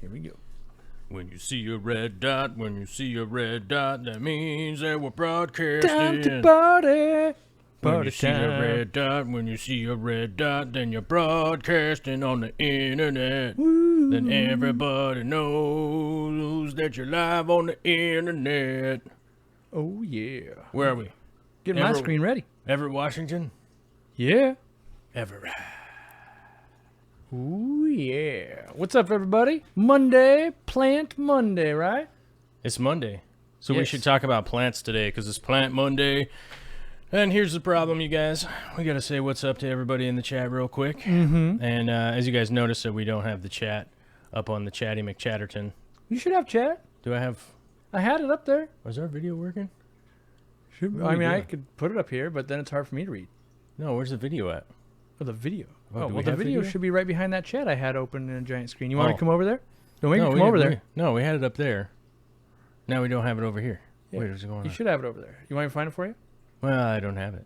Here we go. When you see a red dot, that means that we're broadcasting. Time to party. When you Party see a time. red dot, then you're broadcasting on the internet. Woo. Then everybody knows that you're live on the internet. Oh, yeah. Where are we? Getting my screen ready. Everett, Washington? Yeah. Everett. Ooh, yeah. What's up, everybody? Monday, Plant Monday, right? It's Monday. So we Yes. should talk about plants today because it's Plant Monday. And here's the problem, you guys. We got to say what's up to everybody in the chat real quick. Mm-hmm. And as you guys noticed, that we don't have the chat up on the Chatty McChatterton. You should have chat. Do I have... I had it up there. Was our video working? Should, What are I we mean, I doing? could put it up here, but then it's hard for me to read. No, where's the video at? Oh, the video. Oh, Oh, do well, we the have video video? should be right behind that chat I had open in a giant screen. You want me Oh. to come over there? No, maybe no, come over there. No, we had it up there. Now we don't have it over here. Yeah. Wait, what's going You on? should have it over there. You want me to find it for you? Well, I don't have it.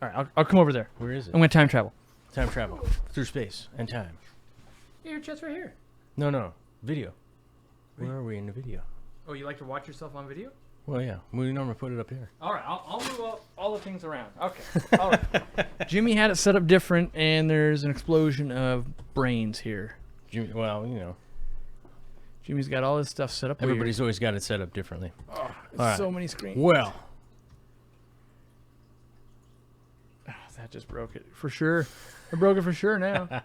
All right, I'll come over there. Where is it? I'm going to time travel. Time travel. Through space and time. Yeah, your chat's right here. No. Video. Where are we in the video? Oh, you like to watch yourself on video? Well, yeah. We normally put it up here. All right, I'll move all the things around. Okay. All right. Jimmy had it set up different, and there's an explosion of brains here. Well, you know. Jimmy's got all his stuff set up weird. Everybody's always got it set up differently. Oh, All there's right. so many screens. Well, Oh, that just broke it. For sure. I broke it for sure now.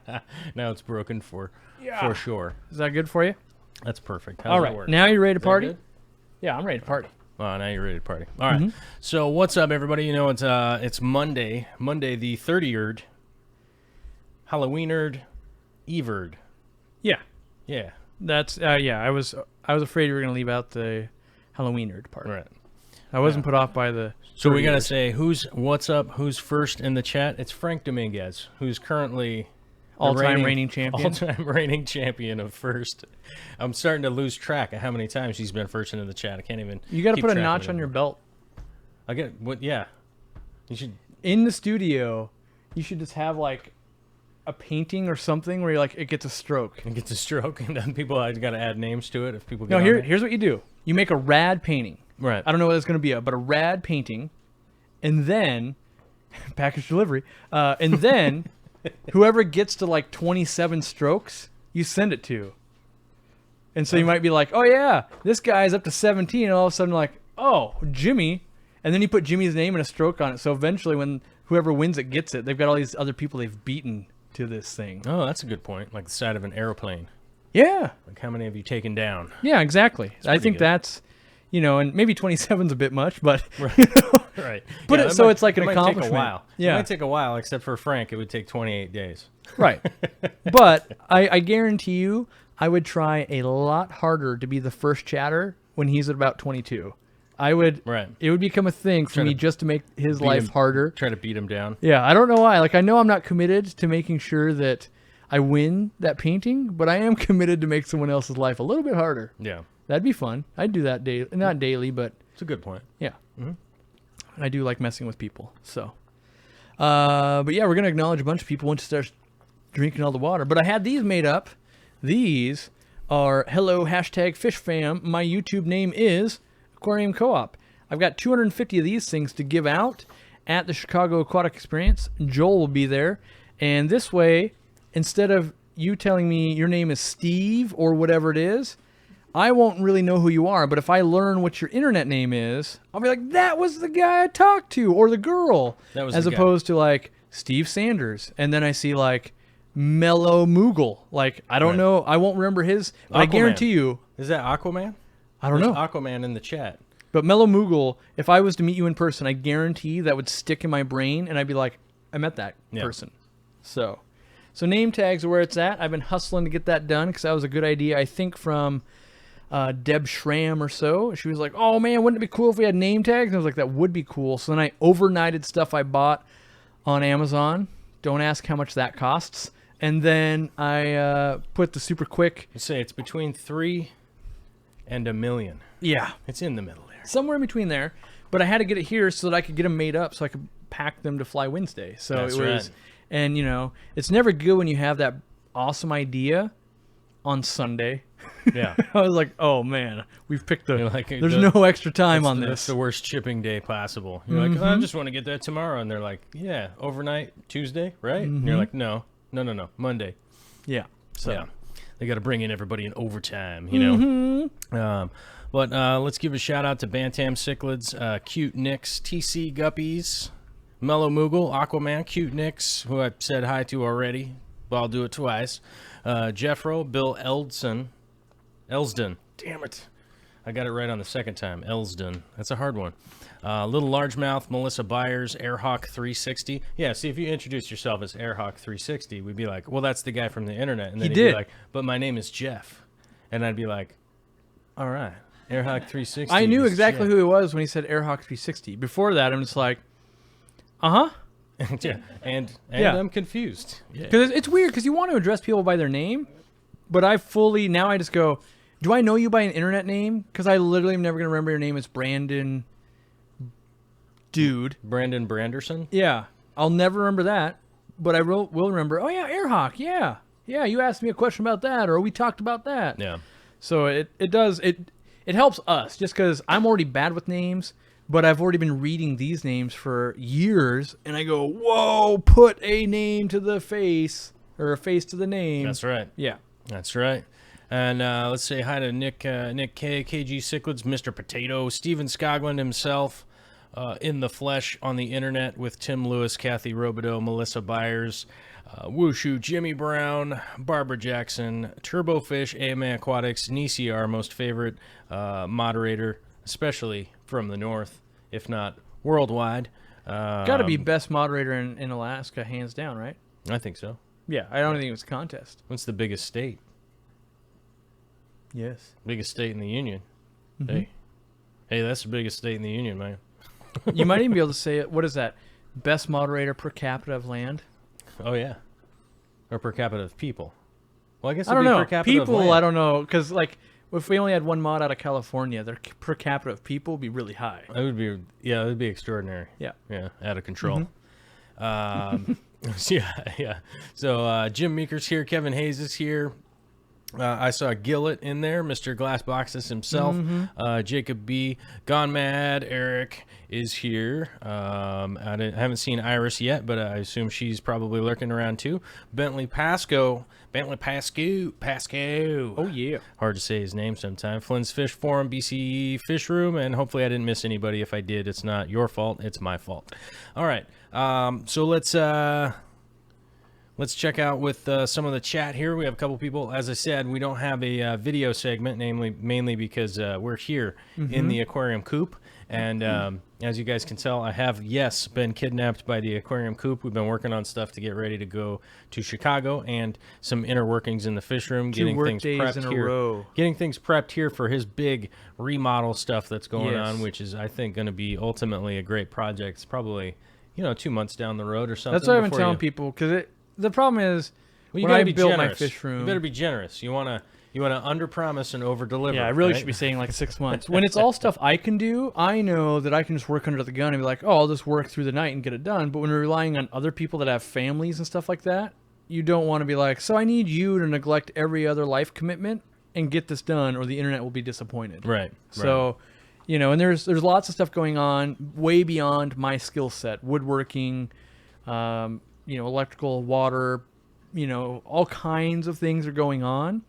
now it's broken for Yeah. sure. Is that good for you? That's perfect. How's All it right. work? Now you're ready to Is that party? good? Yeah, I'm ready to party. Oh, now you're ready to party. All right. Mhm. So what's up, everybody? You know, it's Monday the 30th, Halloweenerd, Everd. Yeah. Yeah. That's yeah, I was afraid you were going to leave out the Halloweenerd part. Right. I wasn't put off by the So we gotta 30ers. say what's up, who's first in the chat. It's Frank Dominguez, who's currently the all-time reigning champion. all-time reigning champion of first. I'm starting to lose track of how many times he's been first into the chat. I can't even. You got to keep put a track of notch it on your anymore. belt. I get what? Yeah. You should. In the studio, you should just have like a painting or something where you're like it gets a stroke. Get the stroke, and then people. I got to add names to it if people. Get No, on there. here's what you do. You make a rad painting. Right. I don't know what it's going to be, but a rad painting, and then package delivery, and then whoever gets to like 27 strokes, you send it to. And so you might be like, oh yeah, this guy's up to 17, and all of a sudden like, oh, Jimmy, and then you put Jimmy's name and a stroke on it. So eventually, when whoever wins it gets it, they've got all these other people they've beaten to this thing. Oh, that's a good point. Like the side of an airplane. Yeah, Like how many have you taken down? yeah, exactly. I pretty think good. that's, you know, and maybe 27's a bit much, but Right. Put it that so might- it's like an it might accomplishment. Take a while. Yeah. It might take a while, except for Frank, it would take 28 days. right. But I guarantee you, I would try a lot harder to be the first chatter when he's at about 22. I would. Right. It would become a thing for Try me to just to make his beat life him. harder. Try to beat him down. Yeah, I don't know why. Like I know I'm not committed to making sure that I win that painting, but I am committed to make someone else's life a little bit harder. Yeah. That'd be fun. I'd do that daily, not daily, but It's a good point. yeah. Mhm. I do like messing with people. So, but yeah, we're gonna acknowledge a bunch of people once you start drinking all the water. But I had these made up. These are hello #FishFam. My YouTube name is Aquarium Co-op. I've got 250 of these things to give out at the Chicago Aquatic Experience. Joel will be there, and this way, instead of you telling me your name is Steve or whatever it is, I won't really know who you are, but if I learn what your internet name is, I'll be like, that was the guy I talked to, or the girl, That was as the guy. opposed to like Steve Sanders. And then I see like Mellow Moogle. Like, I don't Right. know. I won't remember his, but I Aquaman. guarantee you, Is that Aquaman? I don't There's know. Aquaman in the chat. But Mellow Moogle, if I was to meet you in person, I guarantee that would stick in my brain and I'd be like, I met that Yeah. person. So name tags are where it's at. I've been hustling to get that done because that was a good idea, I think, from Deb Schramm or so. She was like, oh man, wouldn't it be cool if we had name tags? And I was like, that would be cool. So then I overnighted stuff I bought on Amazon. Don't ask how much that costs. And then I put the super quick. You say it's between 3 and $1 million. Yeah. It's in the middle there. Somewhere in between there. But I had to get it here so that I could get them made up so I could pack them to Fly Wednesday. So That's it was, right. and you know, it's never good when you have that awesome idea on Sunday Yeah. I was like, oh man, we've picked You're like, there's no extra time on That's this. the worst shipping day possible. You're like, oh, I just want to get that tomorrow. And they're like, yeah, overnight, Tuesday, right? And you're like, no, Monday. Yeah. So. Yeah. They got to bring in everybody in overtime, you know. But let's give a shout out to Bantam Cichlids, Cute Nicks, TC Guppies, Mellow Moogle, Aquaman, Cute Nicks, who I said hi to already, but I'll do it twice. Jeffro, Bill Elsden. Damn it. I got it right on the second time. Elsden. That's a hard one. Little Largemouth, Melissa Byers, Airhawk 360. Yeah, see, if you introduced yourself as Airhawk 360, we'd be like, well, that's the guy from the internet. And then he'd be like, but my name is Jeff. And I'd be like, all right, Airhawk 360. I knew exactly Jeff. who he was when he said Airhawk 360. Before that, I'm just like, uh-huh. Yeah, and Yeah. I'm confused. Yeah. Because it's weird because you want to address people by their name, but I just go, do I know you by an internet name? Because I literally am never going to remember your name as Brandon Dude. Brandon Branderson? Yeah, I'll never remember that, but I will remember, oh yeah, Airhawk, yeah. Yeah, you asked me a question about that, or we talked about that. Yeah. So it helps us, just because I'm already bad with names, but I've already been reading these names for years, and I go, whoa, put a name to the face, or a face to the name. That's right. Yeah. That's right. And let's say hi to Nick K, KG Cichlids, Mr. Potato, Steven Skoglund himself, in the flesh on the internet with Tim Lewis, Kathy Robideau, Melissa Byers, Wushu, Jimmy Brown, Barbara Jackson, Turbofish, AMA Aquatics, Nisi, our most favorite moderator, especially from the north, if not worldwide. Got to be best moderator in Alaska, hands down, right? I think so. Yeah, I don't think it was a contest. What's the biggest state? Yes. Biggest state in the union. Hey, that's the biggest state in the union, man. You might even be able to say it. What is that? Best moderator per capita of land? Oh, yeah. Or per capita of people. Well, I guess I don't it'd be know. per capita of People, land. I don't know. Because, like, if we only had one mod out of California, their per capita of people would be really high. It would be, yeah, it would be extraordinary. Yeah. Yeah, out of control. Yeah. So Jim Meeker's here. Kevin Hayes is here. I saw Gillett in there, Mr. Glassboxes himself. Jacob B. Gone Mad. Eric is here. I haven't seen Iris yet, but I assume she's probably lurking around too. Bentley Pasco. Oh, yeah. Hard to say his name sometime. Flynn's Fish Forum, BCE Fish Room, and hopefully I didn't miss anybody. If I did, it's not your fault. It's my fault. All right. So let's check out with some of the chat here. We have a couple people. As I said, we don't have a video segment, mainly because we're here in the aquarium coop. And as you guys can tell, I have, yes, been kidnapped by the aquarium coop. We've been working on stuff to get ready to go to Chicago and some inner workings in the fish room, getting things prepped here for his big remodel stuff that's going on, which is, I think, going to be ultimately a great project. It's probably, 2 months down the road or something. That's what I've been telling people, because the problem is, well, when I built my fish room, you better be generous. You want to under-promise and over-deliver. Yeah, I really right? should be saying like 6 months. When it's all stuff I can do, I know that I can just work under the gun and be like, oh, I'll just work through the night and get it done. But when you're relying on other people that have families and stuff like that, you don't want to be like, so I need you to neglect every other life commitment and get this done, or the internet will be disappointed. Right. So, and there's lots of stuff going on way beyond my skill set. Woodworking, electrical, water, all kinds of things are going on.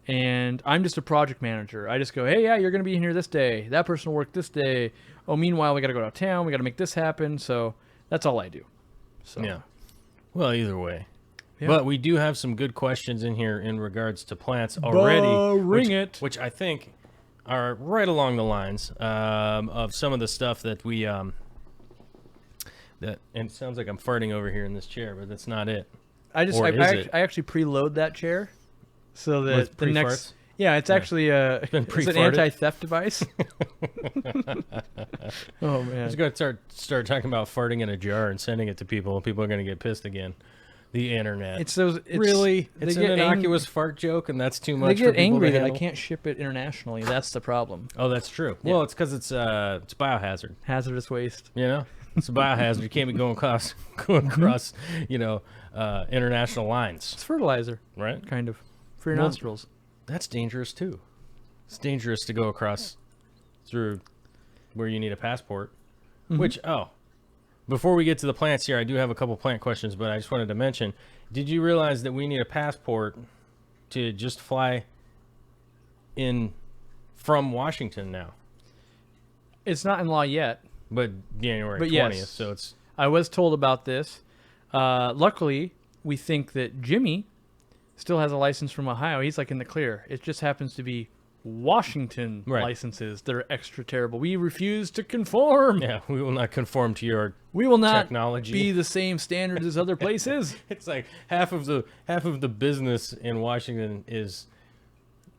And I'm just a project manager. I just go, hey, yeah, you're going to be in here this day. That person will work this day. Oh, meanwhile, we got to go downtown. We got to make this happen. So that's all I do. So yeah. Well, either way. Yeah. But we do have some good questions in here in regards to plants already. Which I think are right along the lines of some of the stuff that we... and it sounds like I'm farting over here in this chair, but that's not it. I actually preload that chair. So that with the next, it's actually it's an anti-theft device. Oh man! Just gotta start talking about farting in a jar and sending it to people. People are gonna get pissed again. The internet. It's an innocuous fart joke, and that's too much. They get angry to that I can't ship it internationally. That's the problem. Oh, that's true. Yeah. Well, it's because it's biohazard. Hazardous waste. It's a biohazard. You can't be going across international lines. It's fertilizer, right? Kind of. For your nostrils. That's dangerous too. It's dangerous to go across through where you need a passport. Which, before we get to the plants here, I do have a couple plant questions, but I just wanted to mention, did you realize that we need a passport to just fly in from Washington now? It's not in law yet. But January 20th, yes, so it's... I was told about this. Luckily, we think that Jimmy still has a license from Ohio. He's like in the clear. It just happens to be Washington licenses that are extra terrible. We refuse to conform. Yeah, we will not conform to your We will not technology. be the same standards as other places. It's like half of the business in Washington is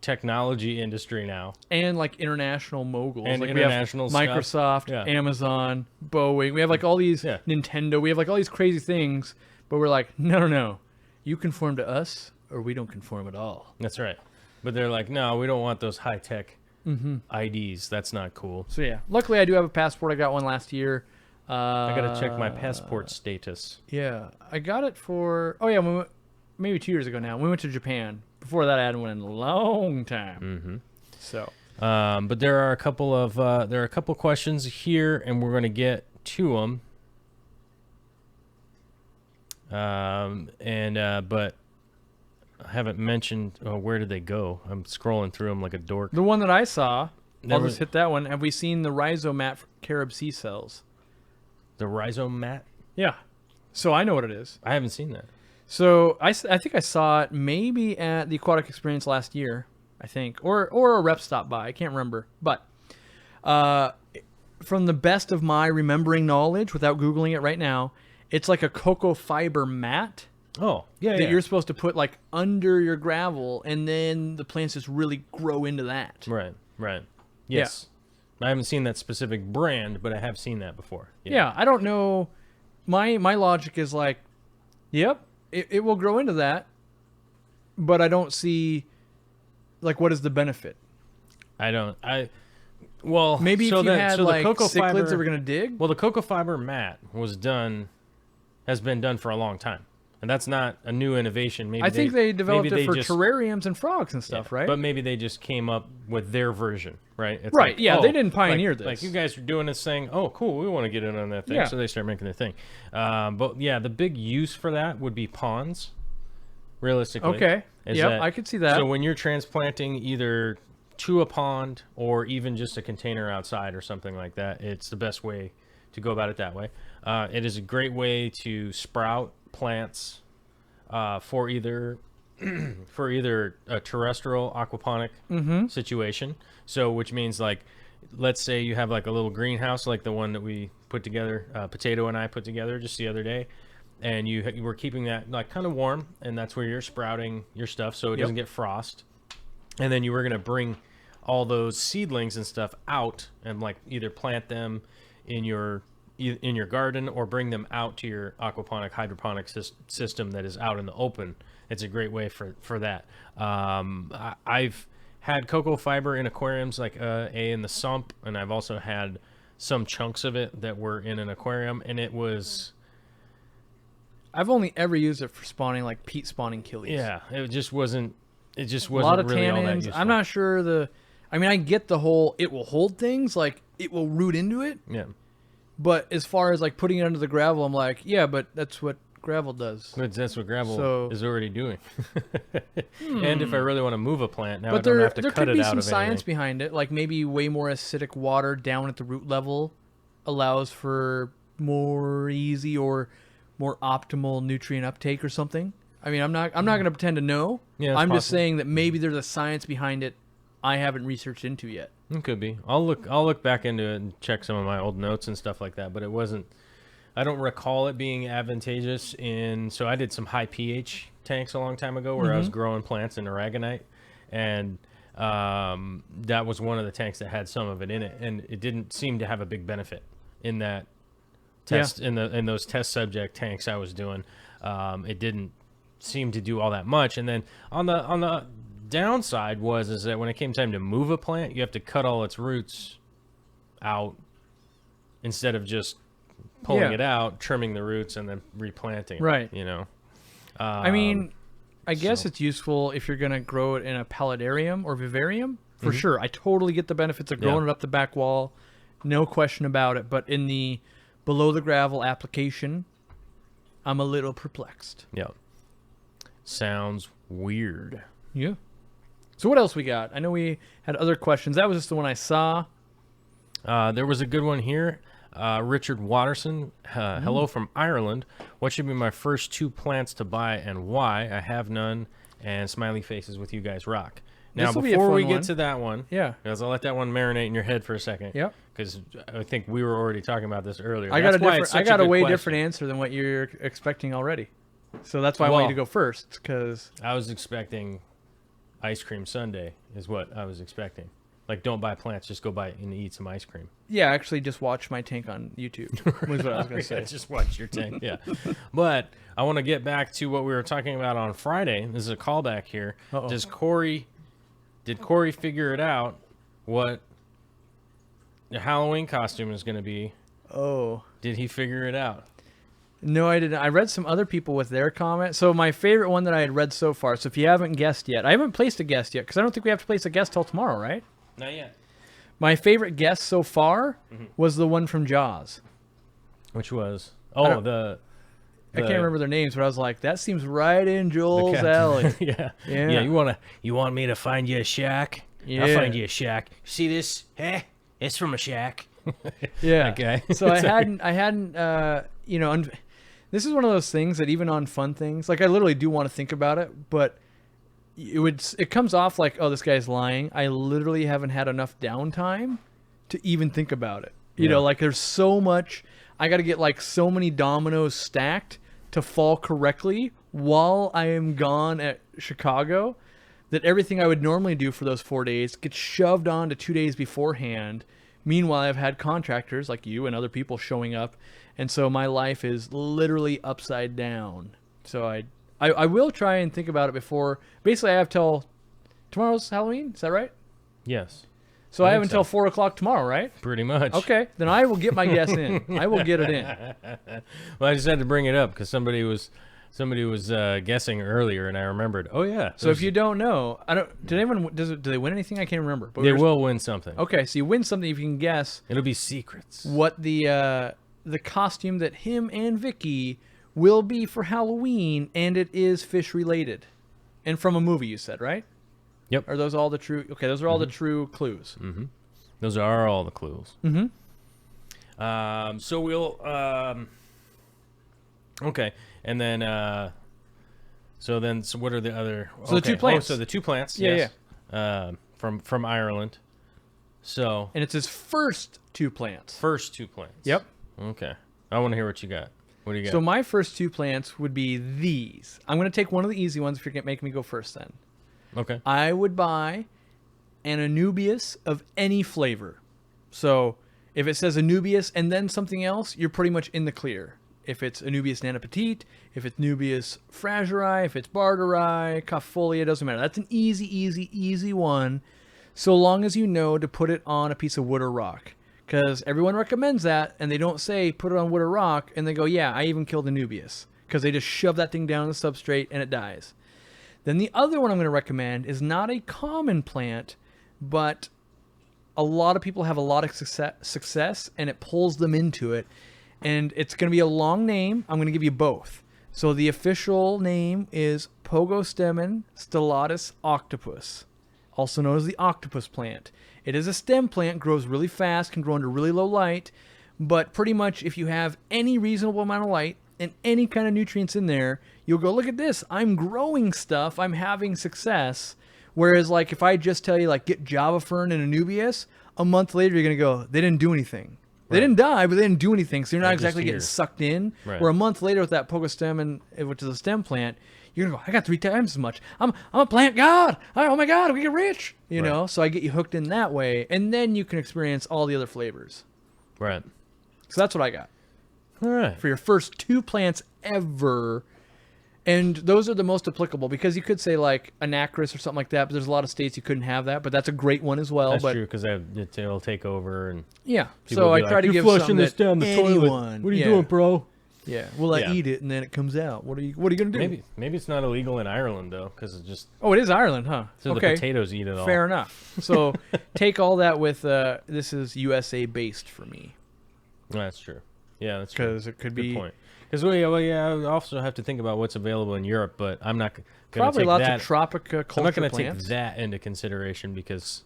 technology industry now, And like international moguls. and like international we have stuff. Microsoft, Yeah. Amazon, Boeing. We have like all these Nintendo. We have like all these crazy things, but we're like, no. You conform to us or we don't conform at all. That's right. But they're like, no, we don't want those high tech IDs. That's not cool. So yeah, luckily I do have a passport. I got one last year. I gotta check my passport status. Yeah, I got it for maybe 2 years ago now. We went to Japan. Before that, I hadn't went in a long time. So, but there are a couple of questions here, and we're gonna get to them. But I haven't mentioned where did they go. I'm scrolling through them like a dork. the one that I saw, I'll just hit that one. Have we seen the rhizome mat for carob sea cells? The rhizome mat? Yeah. So I know what it is. I haven't seen that. So I think I saw it maybe at the Aquatic Experience last year, I think, or a rep stopped by. I can't remember. But from the best of my remembering knowledge, without Googling it right now, it's like a coco fiber mat. Oh, yeah, that you're supposed to put like under your gravel, and then the plants just really grow into that. Right. Yes. I haven't seen that specific brand, but I have seen that before. Yeah, I don't know. My logic is like, yep, it will grow into that, but I don't see like what is the benefit. Well, maybe so if you had so like coco cichlids fiber, that were gonna dig. Well, the coco fiber mat has been done for a long time, and that's not a new innovation. Maybe I think they developed it for just, terrariums and frogs and stuff, right? But maybe they just came up with their version, right? It's right. like, Yeah, they didn't pioneer this. Like you guys are doing this thing. Oh, cool. We want to get in on that thing. Yeah. So they start making their thing. But yeah, the big use for that would be ponds. Realistically. Okay. Yep, I could see that. So when you're transplanting either to a pond or even just a container outside or something like that, it's the best way to go about it that way. It is a great way to sprout plants for either a terrestrial aquaponic situation. So which means like, let's say you have like a little greenhouse like the one that we put together, Potato and I put together just the other day. And you were keeping that like kind of warm, and that's where you're sprouting your stuff so it doesn't get frost. And then you were going to bring all those seedlings and stuff out and like either plant them in your garden or bring them out to your aquaponic hydroponic system that is out in the open. It's a great way for that. I've had coco fiber in aquariums like in the sump, and I've also had some chunks of it that were in an aquarium, and it was... I've only ever used it for spawning like peat spawning killies. Yeah, it just wasn't a lot of really all that tannins. useful. I'm not sure I get the whole it will hold things, like it will root into it. Yeah. But as far as like putting it under the gravel, I'm like, yeah, but that's what gravel does. But that's what gravel is already doing. And if I really want to move a plant, now But I don't have to there cut could it be out some of science anything. behind it. Like maybe way more acidic water down at the root level allows for more easy or more optimal nutrient uptake or something. I mean, I'm not going to pretend to know. Yeah, I'm it's just possible. saying that maybe there's a science behind it I haven't researched into yet. It could be. I'll look back into it and check some of my old notes and stuff like that. But it wasn't. I don't recall it being advantageous so I did some high pH tanks a long time ago where I was growing plants in aragonite, and that was one of the tanks that had some of it in it, and it didn't seem to have a big benefit in that test in those test subject tanks I was doing. It didn't seem to do all that much. And then on the downside is that when it came time to move a plant, you have to cut all its roots out instead of just pulling it out, trimming the roots, and then replanting. Right. You know. I mean, I guess it's useful if you're going to grow it in a paludarium or vivarium. For sure. I totally get the benefits of growing it up the back wall. No question about it. But in the below the gravel application, I'm a little perplexed. Yep. Sounds weird. Yeah. So what else we got? I know we had other questions. That was just the one I saw. There was a good one here. Richard Watterson, hello from Ireland. What should be my first 2 plants to buy and why? I have none. And smiley faces with you guys rock. Now, before we get to that one, because I'll let that one marinate in your head for a second. Yep. Because I think we were already talking about this earlier. I got a way different answer than what you're expecting already. So that's why I want you to go first. Because I was expecting ice cream sundae is what I was expecting. Like, don't buy plants, just go buy and eat some ice cream. Yeah, actually, just watch my tank on YouTube. Was what I was going to say. Just watch your tank. Yeah. But I want to get back to what we were talking about on Friday. This is a callback here. Did Corey figure it out what the Halloween costume is going to be? Oh. Did he figure it out? No, I didn't. I read some other people with their comment. So my favorite one that I had read so far, so if you haven't guessed yet, I haven't placed a guess yet because I don't think we have to place a guess till tomorrow, right? Not yet. My favorite guess so far was the one from Jaws. Which was? I can't remember their names, but I was like, that seems right in Joel's alley. Yeah. You want me to find you a shack? Yeah. I'll find you a shack. See this? It's from a shack. Yeah. Okay. So I hadn't, this is one of those things that even on fun things, like I literally do want to think about it, but it comes off like, oh, this guy's lying. I literally haven't had enough downtime to even think about it. You know, like there's so much, I got to get like so many dominoes stacked to fall correctly while I am gone at Chicago that everything I would normally do for those 4 days gets shoved on to 2 days beforehand. Meanwhile, I've had contractors like you and other people showing up. And so my life is literally upside down. So I will try and think about it before. Basically, I have till tomorrow's Halloween. Is that right? Yes. So I have until 4 o'clock tomorrow, right? Pretty much. Okay. Then I will get my guess in. I will get it in. Well, I just had to bring it up because somebody was guessing earlier, and I remembered. Oh yeah. So if you don't know, do they win anything? I can't remember. But they will win something. Okay, so you win something if you can guess. It'll be secrets. What the costume that him and Vicky will be for Halloween, and it is fish related, and from a movie. You said, right? Yep. Are those all the true? Okay, those are all the true clues. Mm-hmm. Those are all the clues. Mm-hmm. So we'll. Okay, and then. So what are the other? So the 2 plants. Oh, so the 2 plants. Yeah, yes. From Ireland. So. And it's his first 2 plants. First 2 plants. Yep. Okay. I want to hear what you got. What do you got? So my first 2 plants would be these. I'm going to take one of the easy ones if you're going to make me go first then. Okay. I would buy an Anubias of any flavor. So if it says Anubias and then something else, you're pretty much in the clear. If it's Anubias nana petite, if it's Anubias frageri, if it's barteri, coffolia, doesn't matter. That's an easy one, so long as you know to put it on a piece of wood or rock. Because everyone recommends that, and they don't say put it on wood or rock, and they go, yeah, I even killed Anubias. Because they just shove that thing down the substrate, and it dies. Then the other one I'm going to recommend is not a common plant, but a lot of people have a lot of success, and it pulls them into it. And it's going to be a long name. I'm going to give you both. So the official name is Pogostemon stellatus octopus, also known as the octopus plant. It is a stem plant, grows really fast, can grow under really low light, but pretty much if you have any reasonable amount of light and any kind of nutrients in there, you'll go, look at this, I'm growing stuff, I'm having success. Whereas like if I just tell you like get Java fern and Anubias, a month later you're going to go, they didn't do anything. They didn't die, but they didn't do anything, so you're not exactly getting sucked in. Right. Where a month later with that Pogostemon, which is a stem plant, you're going to go, I got 3 times as much. I'm a plant god. Oh my God, we get rich. You know, so I get you hooked in that way, and then you can experience all the other flavors. Right. So that's what I got. All right. For your first 2 plants ever. And those are the most applicable because you could say like Anacris or something like that, but there's a lot of states you couldn't have that, but that's a great one as well. That's true because it'll take over and yeah. So I try to give flushing something this down the toilet. What are you doing, bro? Yeah. Will I Yeah. eat it and then it comes out? What are you gonna do? Maybe it's not illegal in Ireland though, because it's just Oh, it is Ireland, huh? so Okay. the potatoes eat it all. Fair enough. So take all that with this is USA based for me That's true. Yeah, that's true. because it could Good be point. Because I also have to think about what's available in Europe, but I'm not going to probably take lots that. of tropica culture I'm not going to plants. take that into consideration because,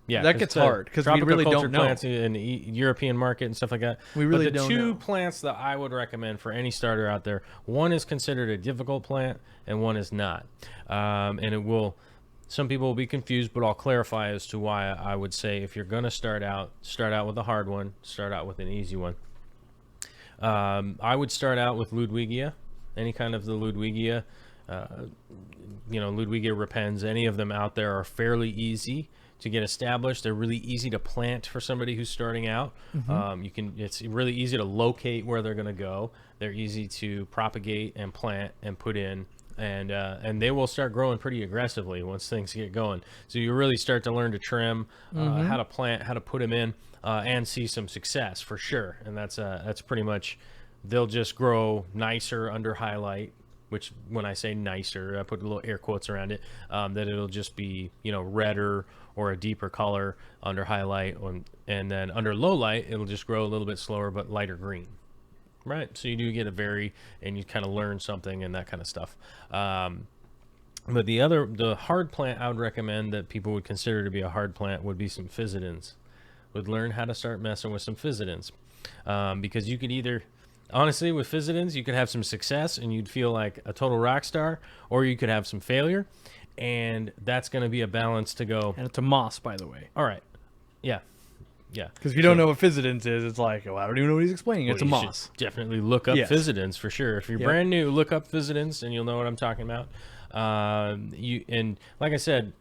yeah, That gets hard, 'cause we really don't know. plants in the European market and stuff like that. We really but the don't two know. plants that I would recommend for any starter out there, one is considered a difficult plant and one is not, and it will. Some people will be confused, but I'll clarify as to why I would say if you're going to start out with a hard one, start out with an easy one. I would start out with Ludwigia, any kind of the Ludwigia. Ludwigia repens, any of them out there are fairly easy to get established. They're really easy to plant for somebody who's starting out. It's really easy to locate where they're going to go. They're easy to propagate and plant and put in. And they will start growing pretty aggressively once things get going. So you really start to learn to trim, how to plant, how to put them in, and see some success for sure. And that's pretty much, they'll just grow nicer under highlight. Which, when I say nicer, I put little air quotes around it. That it'll just be redder or a deeper color under highlight, and then under low light it'll just grow a little bit slower but lighter green. Right, so you do get a vary, and you kind of learn something and that kind of stuff. But the hard plant I would recommend that people would consider to be a hard plant would be some physodins. Would learn how to start messing with some physodins, because you could either, honestly, with physodins, you could have some success and you'd feel like a total rock star, or you could have some failure, and that's going to be a balance to go. And it's a moss, by the way. All right, yeah. Because if you don't know what physodins is, it's like, I don't even know what he's explaining. It's a moss. Definitely look up physodins for sure. If you're brand new, look up physodins and you'll know what I'm talking about. And like I said,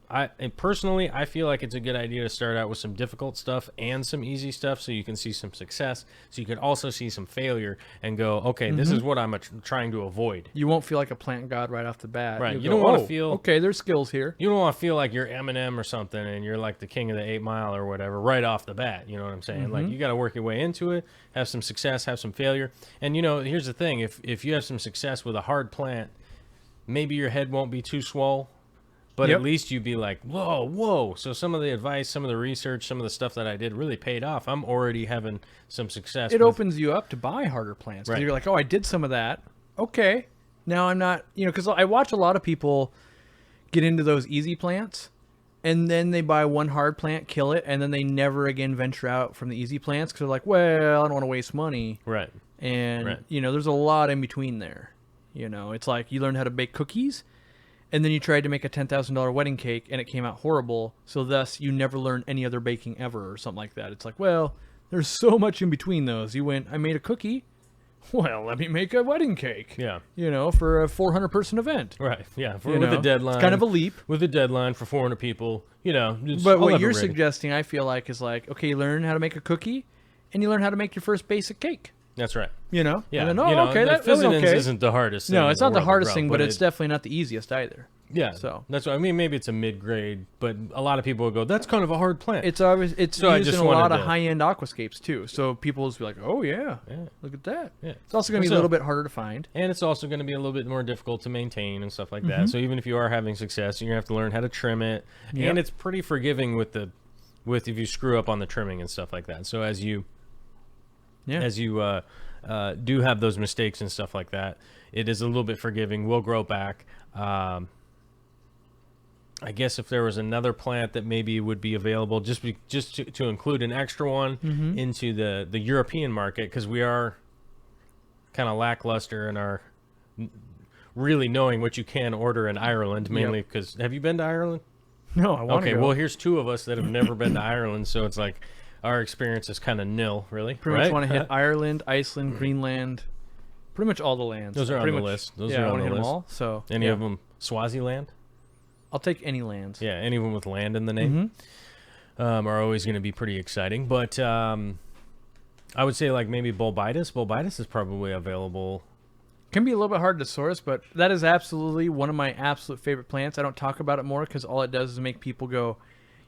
personally I feel like it's a good idea to start out with some difficult stuff and some easy stuff, so you can see some success, so you can also see some failure and go, okay, this is what I'm trying to avoid. You won't feel like a plant god right off the bat. Right. You'll You go, don't want to feel okay, there's skills here. You don't want to feel like you're Eminem or something and you're like the king of the 8 Mile or whatever right off the bat. You know what I'm saying? Like, you got to work your way into it, have some success, have some failure. And here's the thing: if you have some success with a hard plant, maybe your head won't be too swole, but at least you'd be like, whoa. So some of the advice, some of the research, some of the stuff that I did really paid off. I'm already having some success. It opens you up to buy harder plants. Right. You're like, I did some of that. Okay. Now I'm not, because I watch a lot of people get into those easy plants, and then they buy one hard plant, kill it, and then they never again venture out from the easy plants because they're like, well, I don't want to waste money. Right. And, there's a lot in between there. It's like you learned how to bake cookies, and then you tried to make a $10,000 wedding cake, and it came out horrible. So thus, you never learned any other baking ever, or something like that. It's like, well, there's so much in between those. You went, I made a cookie. Well, let me make a wedding cake. Yeah. For a 400-person event. Right. Yeah. With a deadline. It's kind of a leap. With a deadline for 400 people. But what you're suggesting, I feel like, is like, okay, you learn how to make a cookie, and you learn how to make your first basic cake. That's right. Yeah. And then, okay, that's physodins okay. Isn't the hardest thing. No, it's not the hardest to grow, thing, but it's definitely not the easiest either. Yeah. So that's what I mean. Maybe it's a mid-grade, but a lot of people will go, that's kind of a hard plant. It's used in a lot of high-end aquascapes too. So people will just be like, oh yeah, look at that. Yeah. It's also going to be a little bit harder to find. And it's also going to be a little bit more difficult to maintain and stuff like that. So even if you are having success, you're going to have to learn how to trim it. Yep. And it's pretty forgiving with if you screw up on the trimming and stuff like that. So as you do have those mistakes and stuff like that, it is a little bit forgiving. We'll grow back. I guess if there was another plant that maybe would be available, just to include an extra one into the European market, because we are kind of lackluster in our really knowing what you can order in Ireland, mainly because have you been to Ireland? No, I want to go. Well, here's two of us that have never been to Ireland, so it's like our experience is kind of nil, really. Pretty much want to hit Ireland, Iceland, Greenland, pretty much all the lands. Those are on the list. Those are I on want to the hit list. them all. So any of them Swaziland? I'll take any lands. Yeah, anyone with land in the name are always going to be pretty exciting. But I would say like maybe Bulbitis. Bulbitis is probably available. Can be a little bit hard to source, but that is absolutely one of my absolute favorite plants. I don't talk about it more because all it does is make people go,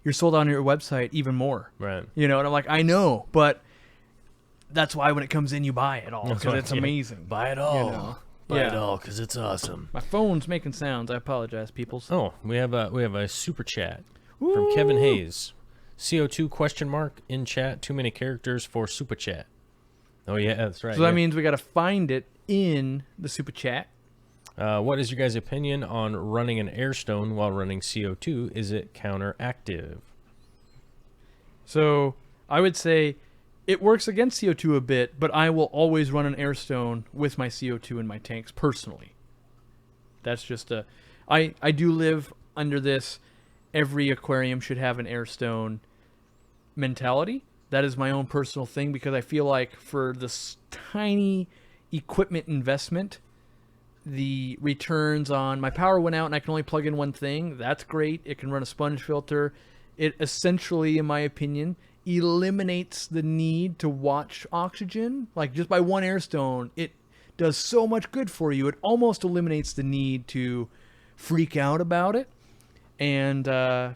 you're sold on your website even more. Right. And I'm like, I know, but that's why when it comes in, you buy it all because it's amazing. Buy it all. You know? Buy it all because it's awesome. My phone's making sounds. I apologize, peoples. Oh, we have a super chat from Kevin Hayes. CO2 question mark in chat. Too many characters for super chat. Oh yeah, that's right. So that means we got to find it in the super chat. What is your guys' opinion on running an airstone while running CO2? Is it counteractive? So I would say it works against CO2 a bit, but I will always run an airstone with my CO2 in my tanks personally. That's just I do live under this every aquarium should have an airstone mentality. That is my own personal thing because I feel like for this tiny equipment investment, the returns on my power went out and I can only plug in one thing. That's great. It can run a sponge filter. It essentially, in my opinion, eliminates the need to watch oxygen. Like just by one airstone, it does so much good for you. It almost eliminates the need to freak out about it. And I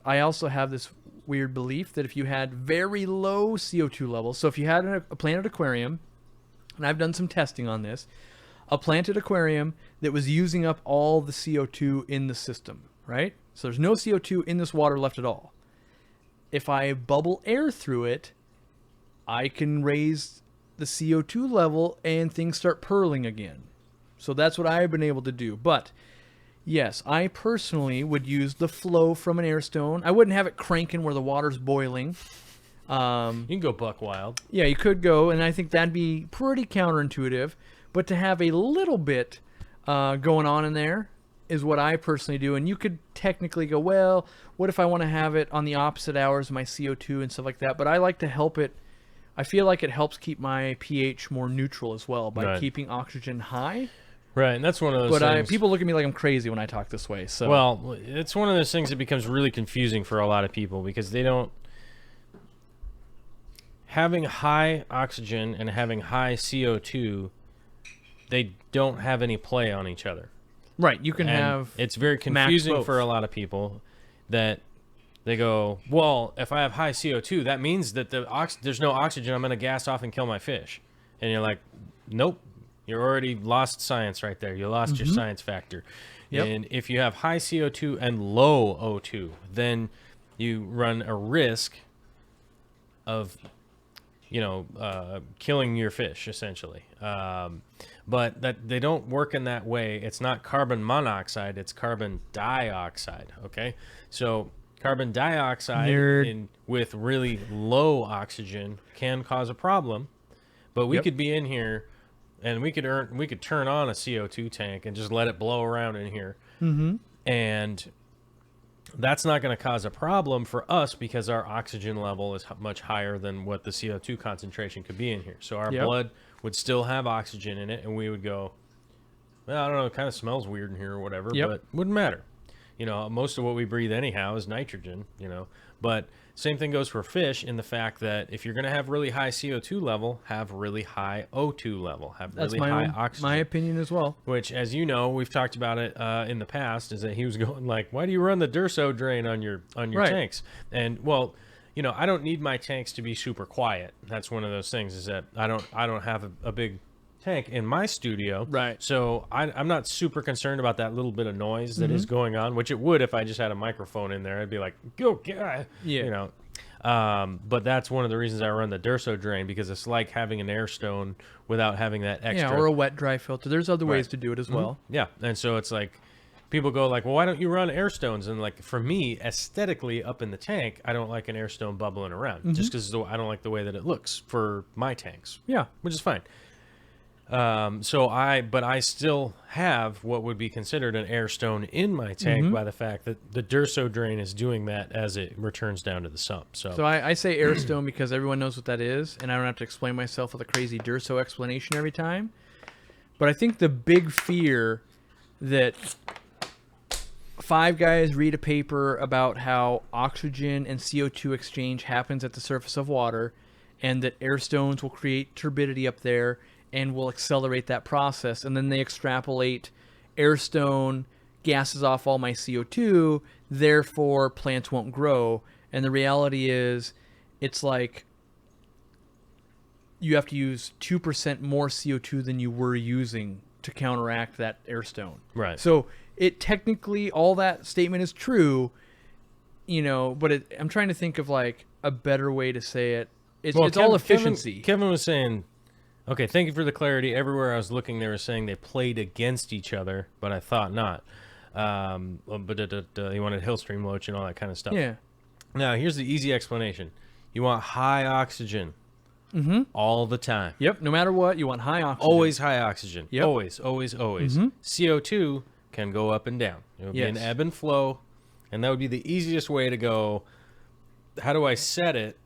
also have this weird belief that if you had very low CO2 levels, so if you had a planted aquarium, and I've done some testing on this, a planted aquarium that was using up all the CO2 in the system, right? So there's no CO2 in this water left at all. If I bubble air through it, I can raise the CO2 level and things start purling again. So that's what I've been able to do. But yes, I personally would use the flow from an airstone. I wouldn't have it cranking where the water's boiling. You can go buck wild. Yeah, you could go, and I think that'd be pretty counterintuitive. But to have a little bit going on in there is what I personally do. And you could technically go, well, what if I want to have it on the opposite hours of my CO2 and stuff like that? But I like to help it. I feel like it helps keep my pH more neutral as well by keeping oxygen high. Right, and that's one of those things. But people look at me like I'm crazy when I talk this way. So well, it's one of those things that becomes really confusing for a lot of people because they don't... Having high oxygen and having high CO2, they don't have any play on each other. Right, you can have... It's very confusing for a lot of people that they go, well, if I have high CO2, that means that there's no oxygen, I'm going to gas off and kill my fish. And you're like, nope. You already lost science right there. You lost your science factor. Yep. And if you have high CO2 and low O2, then you run a risk of, killing your fish, essentially. But that they don't work in that way. It's not carbon monoxide. It's carbon dioxide, okay? So carbon dioxide with really low oxygen can cause a problem. But we could be in here... And we could turn on a CO2 tank and just let it blow around in here. Mm-hmm. And that's not going to cause a problem for us because our oxygen level is much higher than what the CO2 concentration could be in here. So our blood would still have oxygen in it, and we would go, well, I don't know, it kind of smells weird in here or whatever, but wouldn't matter. Most of what we breathe anyhow is nitrogen, But same thing goes for fish in the fact that if you're going to have really high CO2 level, have really high O2 level, have really high oxygen. My opinion as well. Which, as you know, we've talked about it in the past, is that he was going like, why do you run the Durso drain on your tanks? And, well, I don't need my tanks to be super quiet. That's one of those things is that I don't have a big tank in my studio, right? So I'm not super concerned about that little bit of noise that is going on, which it would if I just had a microphone in there. I'd be like, go, but that's one of the reasons I run the Durso drain because it's like having an airstone without having that extra, or a wet dry filter. There's other ways to do it as well. Yeah, and so it's like people go like, well, why don't you run airstones? And like for me, aesthetically, up in the tank, I don't like an airstone bubbling around just because I don't like the way that it looks for my tanks. Yeah, which is fine. But I still have what would be considered an airstone in my tank by the fact that the Durso drain is doing that as it returns down to the sump. So I say airstone because everyone knows what that is, and I don't have to explain myself with a crazy Durso explanation every time. But I think the big fear that 5 guys read a paper about how oxygen and CO2 exchange happens at the surface of water, and that airstones will create turbidity up there and will accelerate that process. And then they extrapolate airstone gases off all my CO2, therefore plants won't grow. And the reality is it's like you have to use 2% more CO2 than you were using to counteract that airstone. Right. So it technically, all that statement is true, you know, but I'm trying to think of like a better way to say it. It's all efficiency. Kevin was saying, okay, thank you for the clarity. Everywhere I was looking, they were saying they played against each other, but I thought not. But he wanted hill stream loach and all that kind of stuff. Yeah. Now, here's the easy explanation. You want high oxygen all the time. Yep. No matter what, you want high oxygen. Always high oxygen. Yep. Always. CO2 can go up and down. It would be an ebb and flow, and that would be the easiest way to go, how do I set it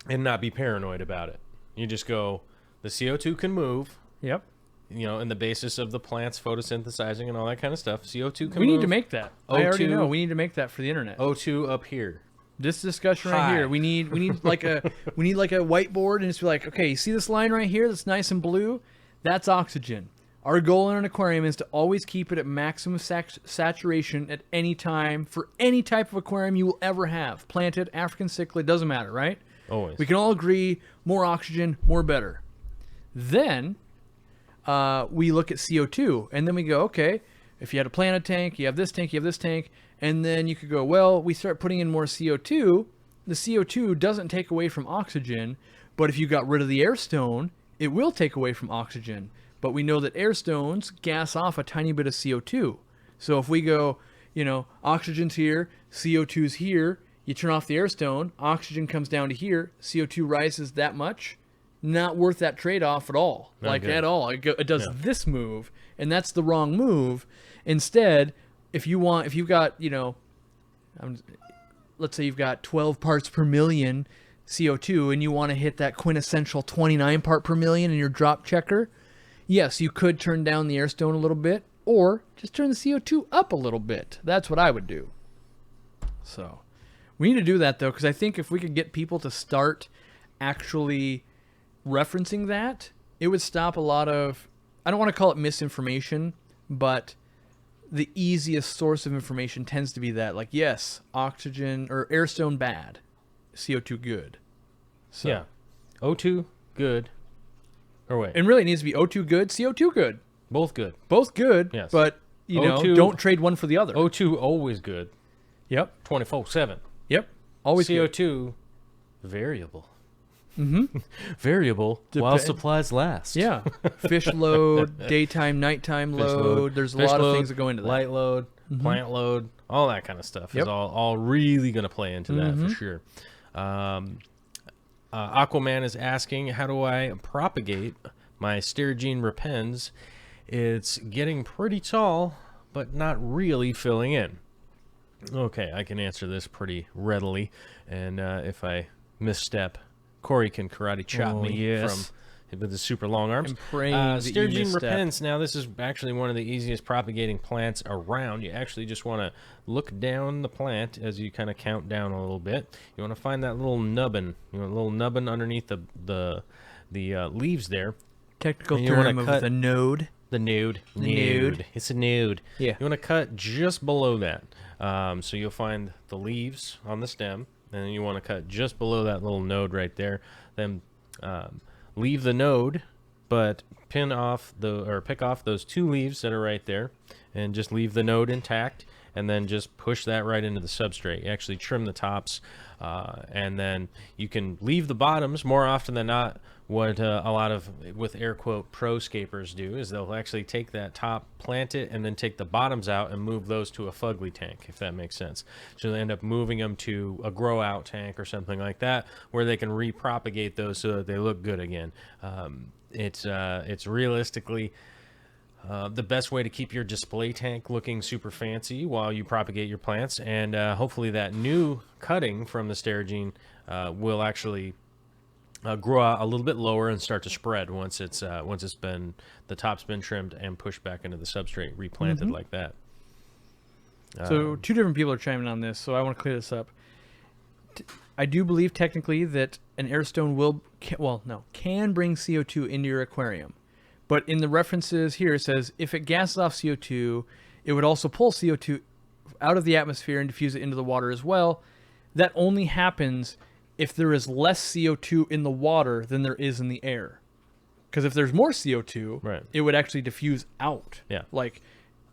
and not be paranoid about it? You just go, the CO2 can move. Yep. You know, in the basis of the plants photosynthesizing and all that kind of stuff. CO2 can move. We need to make that. O2, I already know. We need to make that for the internet. O2 up here. This discussion right here. We need like a whiteboard and just be like, okay, you see this line right here that's nice and blue? That's oxygen. Our goal in an aquarium is to always keep it at maximum saturation at any time for any type of aquarium you will ever have. Planted, African cichlid, doesn't matter, right? Always. We can all agree, more oxygen, more better. Then we look at CO2, and then we go, okay, if you had a planted tank, you have this tank, you have this tank, and then you could go, well, we start putting in more CO2. The CO2 doesn't take away from oxygen, but if you got rid of the airstone, it will take away from oxygen. But we know that airstones gas off a tiny bit of CO2. So if we go, you know, oxygen's here, CO2's here, you turn off the airstone, oxygen comes down to here, CO2 rises that much, not worth that trade-off at all. At all. It does this move, and that's the wrong move. Instead, if you've got, you know, let's say you've got 12 parts per million CO2 and you want to hit that quintessential 29 part per million in your drop checker, yes, you could turn down the airstone a little bit or just turn the CO2 up a little bit. That's what I would do. So we need to do that, though, because I think if we could get people to start actually referencing that, it would stop a lot of, I don't want to call it misinformation, but the easiest source of information tends to be that, like, yes, oxygen or airstone bad, CO2 good. So, yeah. O2 good. Or wait. And really it needs to be O2 good, CO2 good. Both good. Both good, yes. But, you know, don't trade one for the other. O2 always good. Yep. 24/7. Yep. Always CO2 good. Variable. Variable while supplies last. Yeah. Fish load, daytime, nighttime load. There's a lot of things that go into that. Light load, plant load, all that kind of stuff is all really going to play into that for sure. Aquaman is asking, how do I propagate my Sterigine repens? It's getting pretty tall, but not really filling in. Okay, I can answer this pretty readily, and if I misstep, Corey can karate chop me from with his super long arms. Sterigine repens. Now, this is actually one of the easiest propagating plants around. You actually just want to look down the plant as you kind of count down a little bit. You want to find that little nubbin, little nubbin underneath the leaves there. Technical term of the node. The node. It's a node. Yeah. You want to cut just below that. So you'll find the leaves on the stem, and then you want to cut just below that little node right there. Then leave the node, but pick off those two leaves that are right there, and just leave the node intact, and then just push that right into the substrate. You actually trim the tops, and then you can leave the bottoms. More often than not, what a lot of, with air quote, pro scapers do is they'll actually take that top, plant it, and then take the bottoms out and move those to a fugly tank, if that makes sense. So they end up moving them to a grow out tank or something like that, where they can repropagate those so that they look good again. It's realistically the best way to keep your display tank looking super fancy while you propagate your plants, and hopefully that new cutting from the Sterigine will actually grow out a little bit lower and start to spread once the top's been trimmed and pushed back into the substrate, replanted like that. So two different people are chiming on this, so I want to clear this up. I do believe technically that an airstone can bring CO2 into your aquarium. But in the references here, it says if it gases off CO2, it would also pull CO2 out of the atmosphere and diffuse it into the water as well. That only happens if there is less CO2 in the water than there is in the air. Because if there's more CO2, Right. it would actually diffuse out. Yeah. Like,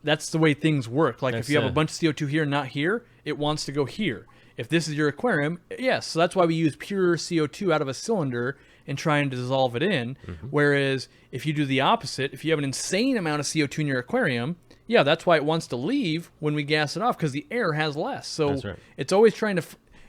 that's the way things work. Like, That's if you have a it. bunch of CO2 here and not here, it wants to go here. If this is your aquarium, yes. So that's why we use pure CO2 out of a cylinder and try and dissolve it in. Whereas if you do the opposite, if you have an insane amount of CO2 in your aquarium, yeah, that's why it wants to leave when we gas it off, because the air has less. So That's right. it's always trying to,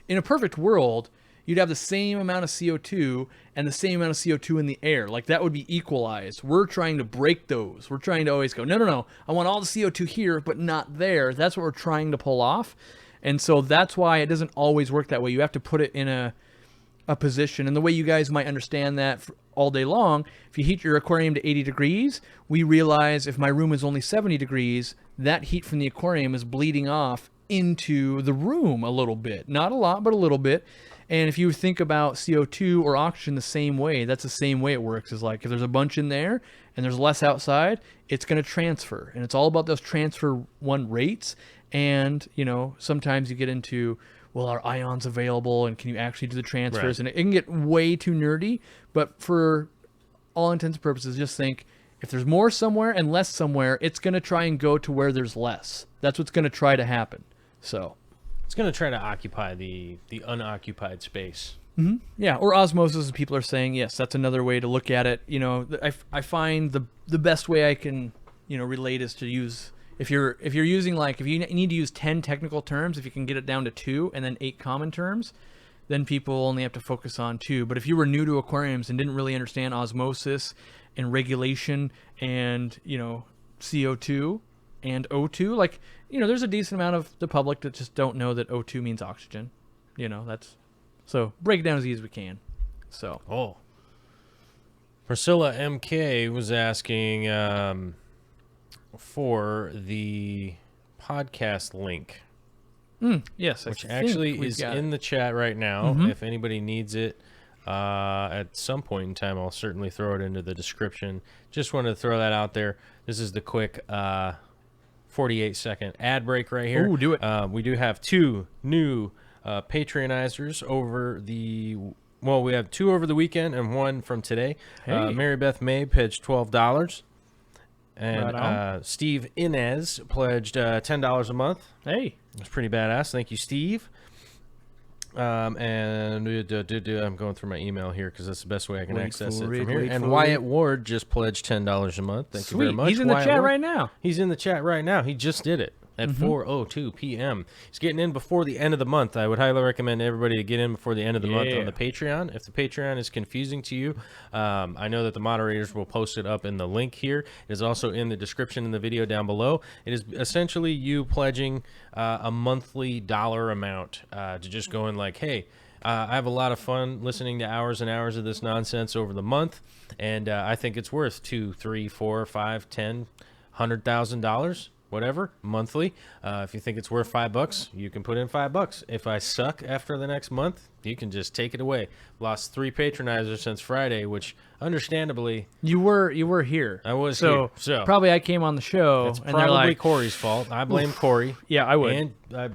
in a perfect world, you'd have the same amount of CO2 and the same amount of CO2 in the air. Like, that would be equalized. We're trying to break those. We're trying to always go, no. I want all the CO2 here, but not there. That's what we're trying to pull off. And so that's why it doesn't always work that way. You have to put it in a position. And the way you guys might understand that all day long, if you heat your aquarium to 80 degrees, we realize if my room is only 70 degrees, that heat from the aquarium is bleeding off into the room a little bit. Not a lot, but a little bit. And if you think about CO2 or oxygen the same way, that's the same way it works. Is like, if there's a bunch in there and there's less outside, it's going to transfer. And it's all about those transfer rates. And, sometimes you get into, well, are ions available and can you actually do the transfers? Right. And it can get way too nerdy. But for all intents and purposes, just think, if there's more somewhere and less somewhere, it's going to try and go to where there's less. That's what's going to try to happen. So It's going to try to occupy the unoccupied space. yeah, or osmosis, as people are saying. Yes, that's another way to look at it. I find the best way I can relate is to use, if you're using, like, if you need to use 10 technical terms, if you can get it down to 2 and then 8 common terms, then people only have to focus on 2. But if you were new to aquariums and didn't really understand osmosis and regulation and CO2 and O2, like, there's a decent amount of the public that just don't know that O2 means oxygen. That's, so break it down as easy as we can. So Oh. Priscilla MK was asking for the podcast link, yes, which I think actually we've is got in it. the chat right now. If anybody needs it, at some point in time, I'll certainly throw it into the description. Just wanted to throw that out there. This is the quick 48-second ad break right here. Ooh, do it. We do have 2 new Patreonizers over the... Well, we have 2 over the weekend and 1 from today. Hey. Mary Beth May pledged $12. And Right on. Steve Inez pledged $10 a month. Hey, That's pretty badass. Thank you, Steve. And I'm going through my email here because that's the best way I can Wait access it for from it, here. wait And for Wyatt it. Ward just pledged $10 a month. Thank you very sweet. much. He's in the Wyatt chat Ward. right now. He's in the chat right now. He just did it at 4:02 p.m. He's getting in before the end of the month. I would highly recommend everybody to get in before the end of the month on the Patreon. If the Patreon is confusing to you, I know that the moderators will post it up in the link here. It is also in the description in the video down below. It is essentially you pledging a monthly dollar amount to just go in like, hey, I have a lot of fun listening to hours and hours of this nonsense over the month, and I think it's worth $2, $3, $4, $5, $10, $100,000, whatever, monthly. If you think it's worth $5, you can put in $5. If I suck after the next month, you can just take it away. Lost 3 patronizers since Friday, which understandably You were here. I was here. So probably I came on the show it's and they're probably like, Corey's fault. I blame Corey. yeah, I would. And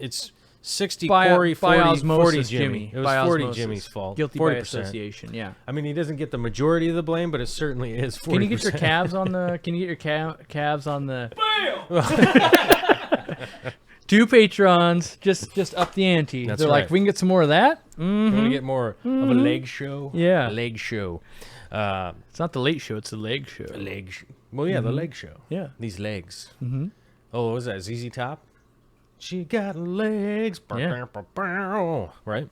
it's 60 By- Corey, by 40, osmosis, 40 Jimmy. It was By 40 osmosis. Jimmy's fault. Guilty 40%. by association. Yeah. I mean, he doesn't get the majority of the blame, but it certainly is 40%. Can you get your calves on the? Can you get your calves on the? 2 patrons, just up the ante. That's They're right. like, we can get some more of that. You want to get more of a leg show? Yeah. A leg show. It's not the late show; it's the leg show. Well, yeah, the leg show. Yeah. These legs. Mm-hmm. Oh, what was that? ZZ Top? She got legs. Yeah. Right?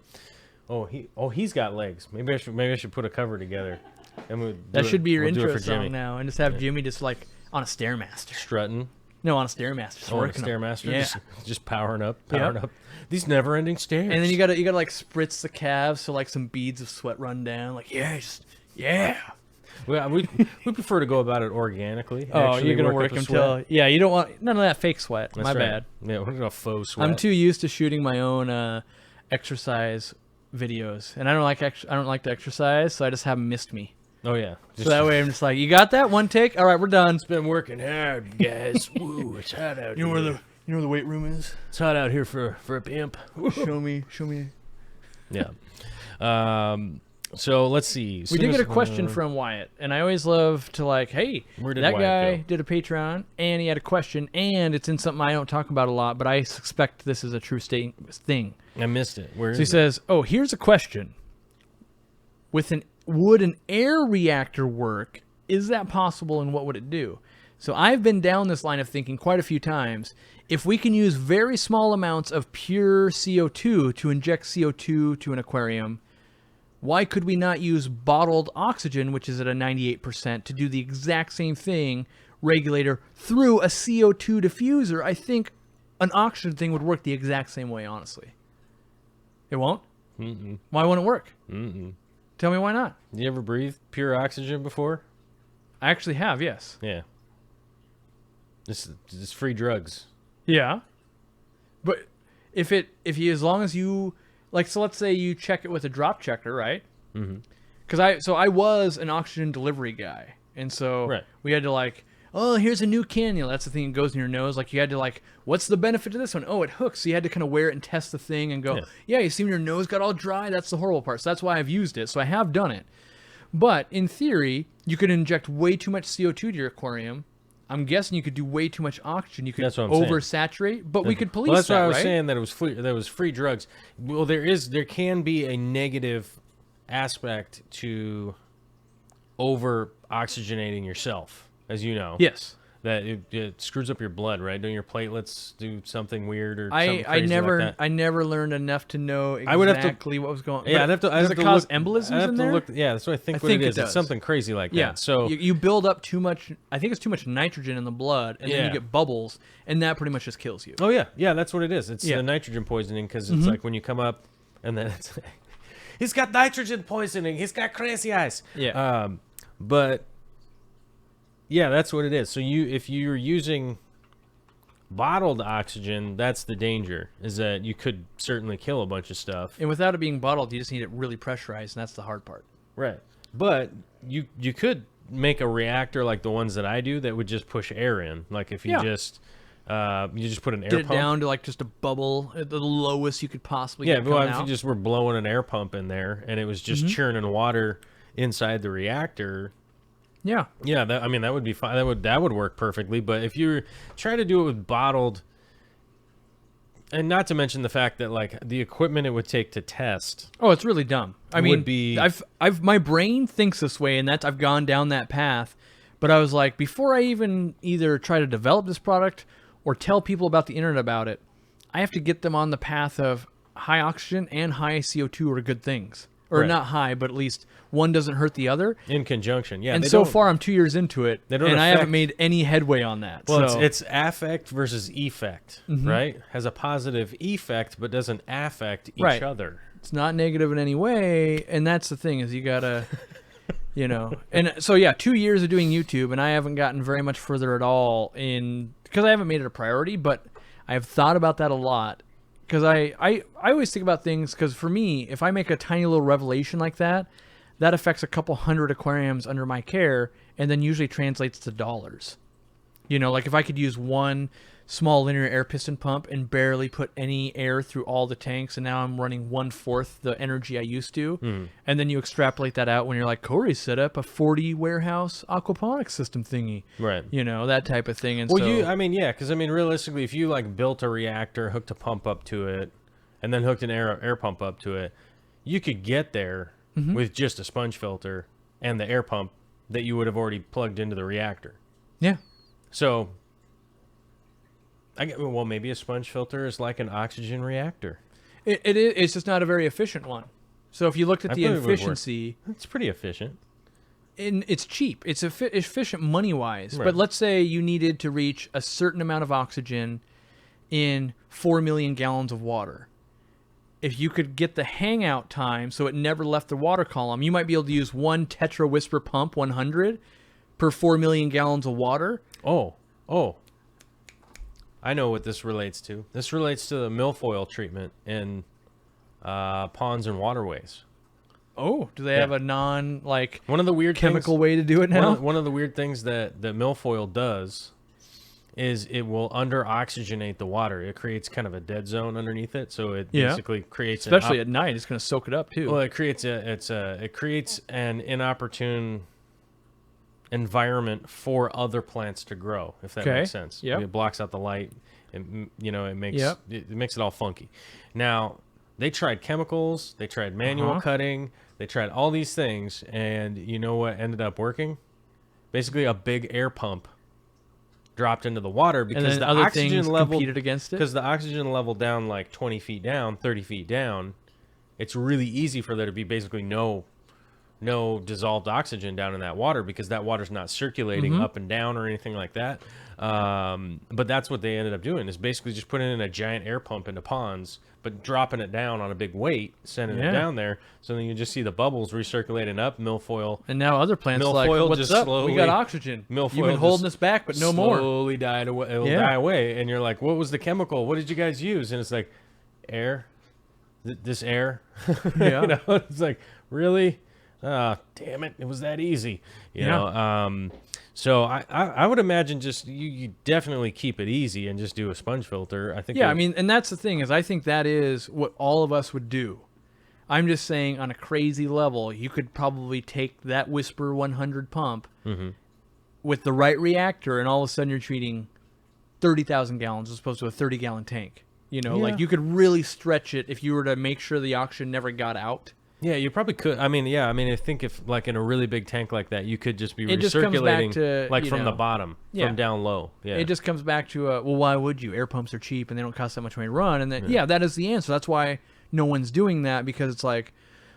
He's got legs. Maybe I should put a cover together. And That should be your we'll do it intro for Jimmy. song now, and just have Jimmy just like on a stairmaster. Strutting. No, on a stairmaster. Just On a working 'em. Stairmaster. Yeah. Just powering up. Yep. These never-ending stairs. And then you gotta like spritz the calves so like some beads of sweat run down. Like yeah. Well, we prefer to go about it organically. Oh, Actually you're gonna work work up a until sweat. you don't want none of that fake sweat. That's My right. bad. Yeah, we're gonna faux sweat. I'm too used to shooting my own exercise videos, and I don't like to exercise, so I just have them missed me. Oh yeah. So that way I'm just like, you got that? One take? All right, we're done. been working hard, guys. Woo, it's hot out here. You know where the weight room is? It's hot out here for a pimp. Show me. Yeah. So let's see. We did get a question from Wyatt, and I always love to like, hey, Where did that Wyatt guy go? did a Patreon, and he had a question, and it's in something I don't talk about a lot, but I suspect this is a true thing. I missed it. Where is So he says, oh, here's a question. Would an air reactor work? Is that possible, and what would it do? So I've been down this line of thinking quite a few times. If we can use very small amounts of pure CO2 to inject CO2 to an aquarium, why could we not use bottled oxygen, which is at a 98%, to do the exact same thing, regulator, through a CO2 diffuser? I think an oxygen thing would work the exact same way, honestly. It won't? Mm-mm. Why won't it work? Mm-mm. Tell me why not. You ever breathed pure oxygen before? I actually have, yes. Yeah. This is free drugs. Yeah. But if you, as long as you, like, so let's say you check it with a drop checker, right? Mm-hmm. Because I was an oxygen delivery guy, and so we had to like, oh, here's a new cannula. That's the thing that goes in your nose. Like you had to like, what's the benefit to this one? Oh, it hooks. So you had to kind of wear it and test the thing and go, yeah, you see when your nose got all dry? That's the horrible part. So that's why I've used it. So I have done it. But in theory, you could inject way too much CO2 to your aquarium. I'm guessing you could do way too much oxygen. You could oversaturate, but we could police that, that's why I was right? saying that it was free. That was free drugs. Well, there can be a negative aspect to over oxygenating yourself, as you know. Yes. That it screws up your blood, right? Don't your platelets do something weird or something I never like that? I never learned enough to know exactly I would have to, what was going on. Yeah, I'd have to. Does it cause embolisms in there? Yeah, that's what I think. I think it is. it does. It's something crazy like Yeah. that. So you build up too much. I think it's too much nitrogen in the blood, and then you get bubbles, and that pretty much just kills you. Oh yeah, that's what it is. It's the nitrogen poisoning because it's like when you come up, and then it's he's got nitrogen poisoning. He's got crazy eyes. Yeah. But yeah, that's what it is. So if you're using bottled oxygen, that's the danger. Is that you could certainly kill a bunch of stuff. And without it being bottled, you just need it really pressurized, and that's the hard part. Right. But you could make a reactor like the ones that I do that would just push air in. Like if you just put an air Get it pump down to like just a bubble at the lowest you could possibly get well, coming if out. you just were blowing an air pump in there and it was just churning water inside the reactor. Yeah. Yeah, that would be fine. That would work perfectly. But if you're trying to do it with bottled, and not to mention the fact that like the equipment it would take to test. Oh, it's really dumb. I mean, my brain thinks this way, and I've gone down that path. But I was like, before I even either try to develop this product or tell people about the internet about it, I have to get them on the path of high oxygen and high CO2 are good things. Or not high, but at least one doesn't hurt the other. In conjunction, yeah. And so far, I'm 2 years into it, and I haven't made any headway on that. Well, so. it's affect versus effect, right? Has a positive effect, but doesn't affect each other. It's not negative in any way, and that's the thing is you gotta, And so yeah, 2 years of doing YouTube, and I haven't gotten very much further at all because I haven't made it a priority, but I have thought about that a lot. Because I always think about things, because for me, if I make a tiny little revelation like that, that affects a couple hundred aquariums under my care, and then usually translates to dollars. Like if I could use one small linear air piston pump and barely put any air through all the tanks, and now I'm running 1/4 the energy I used to, and then you extrapolate that out when you're like, Corey set up a 40 warehouse aquaponics system thingy, right? That type of thing. And because realistically, if you like built a reactor, hooked a pump up to it, and then hooked an air pump up to it, you could get there with just a sponge filter and the air pump that you would have already plugged into the reactor. Yeah. So, maybe a sponge filter is like an oxygen reactor. It is. It's just not a very efficient one. So if you looked at the efficiency, it's pretty efficient. And it's cheap. It's efficient money-wise. Right. But let's say you needed to reach a certain amount of oxygen in 4 million gallons of water. If you could get the hangout time so it never left the water column, you might be able to use one Tetra Whisper Pump 100 per 4 million gallons of water. Oh. I know what this relates to. This relates to the milfoil treatment in ponds and waterways. Oh, do they have a one of the weird chemical way to do it now? One of the weird things that milfoil does is it will under-oxygenate the water. It creates kind of a dead zone underneath it, so it basically creates... Especially at night, it's going to soak it up, too. Well, it creates an inopportune environment for other plants to grow, if that makes sense. Yep. It blocks out the light. It makes it all funky. Now, they tried chemicals. They tried manual cutting. They tried all these things, and you know what ended up working? Basically, a big air pump dropped into the water because the oxygen level competed against it. Because the oxygen level down like 20 feet down, 30 feet down, it's really easy for there to be basically no dissolved oxygen down in that water because that water's not circulating up and down or anything like that. But that's what they ended up doing, is basically just putting in a giant air pump into ponds, but dropping it down on a big weight, sending it down there. So then you just see the bubbles recirculating up, milfoil. And now other plants are like, what's up? We got oxygen. Milfoil, you've been holding us back, but no more. Slowly died away. It'll die away. And you're like, what was the chemical? What did you guys use? And it's like, air. This air. Yeah. You know, it's like, really? Damn it. It was that easy. You know? So I would imagine just you definitely keep it easy and just do a sponge filter. I think. Yeah, I mean, and that's the thing, is I think that is what all of us would do. I'm just saying, on a crazy level, you could probably take that Whisper 100 pump with the right reactor, and all of a sudden you're treating 30,000 gallons as opposed to a 30-gallon tank. You know, like you could really stretch it if you were to make sure the oxygen never got out. Yeah, you probably could. I mean, I think if like in a really big tank like that, you could just be recirculating from the bottom, from down low. Yeah, it just comes back to well, why would you? Air pumps are cheap and they don't cost that much money to run, and then that is the answer. That's why no one's doing that, because it's like,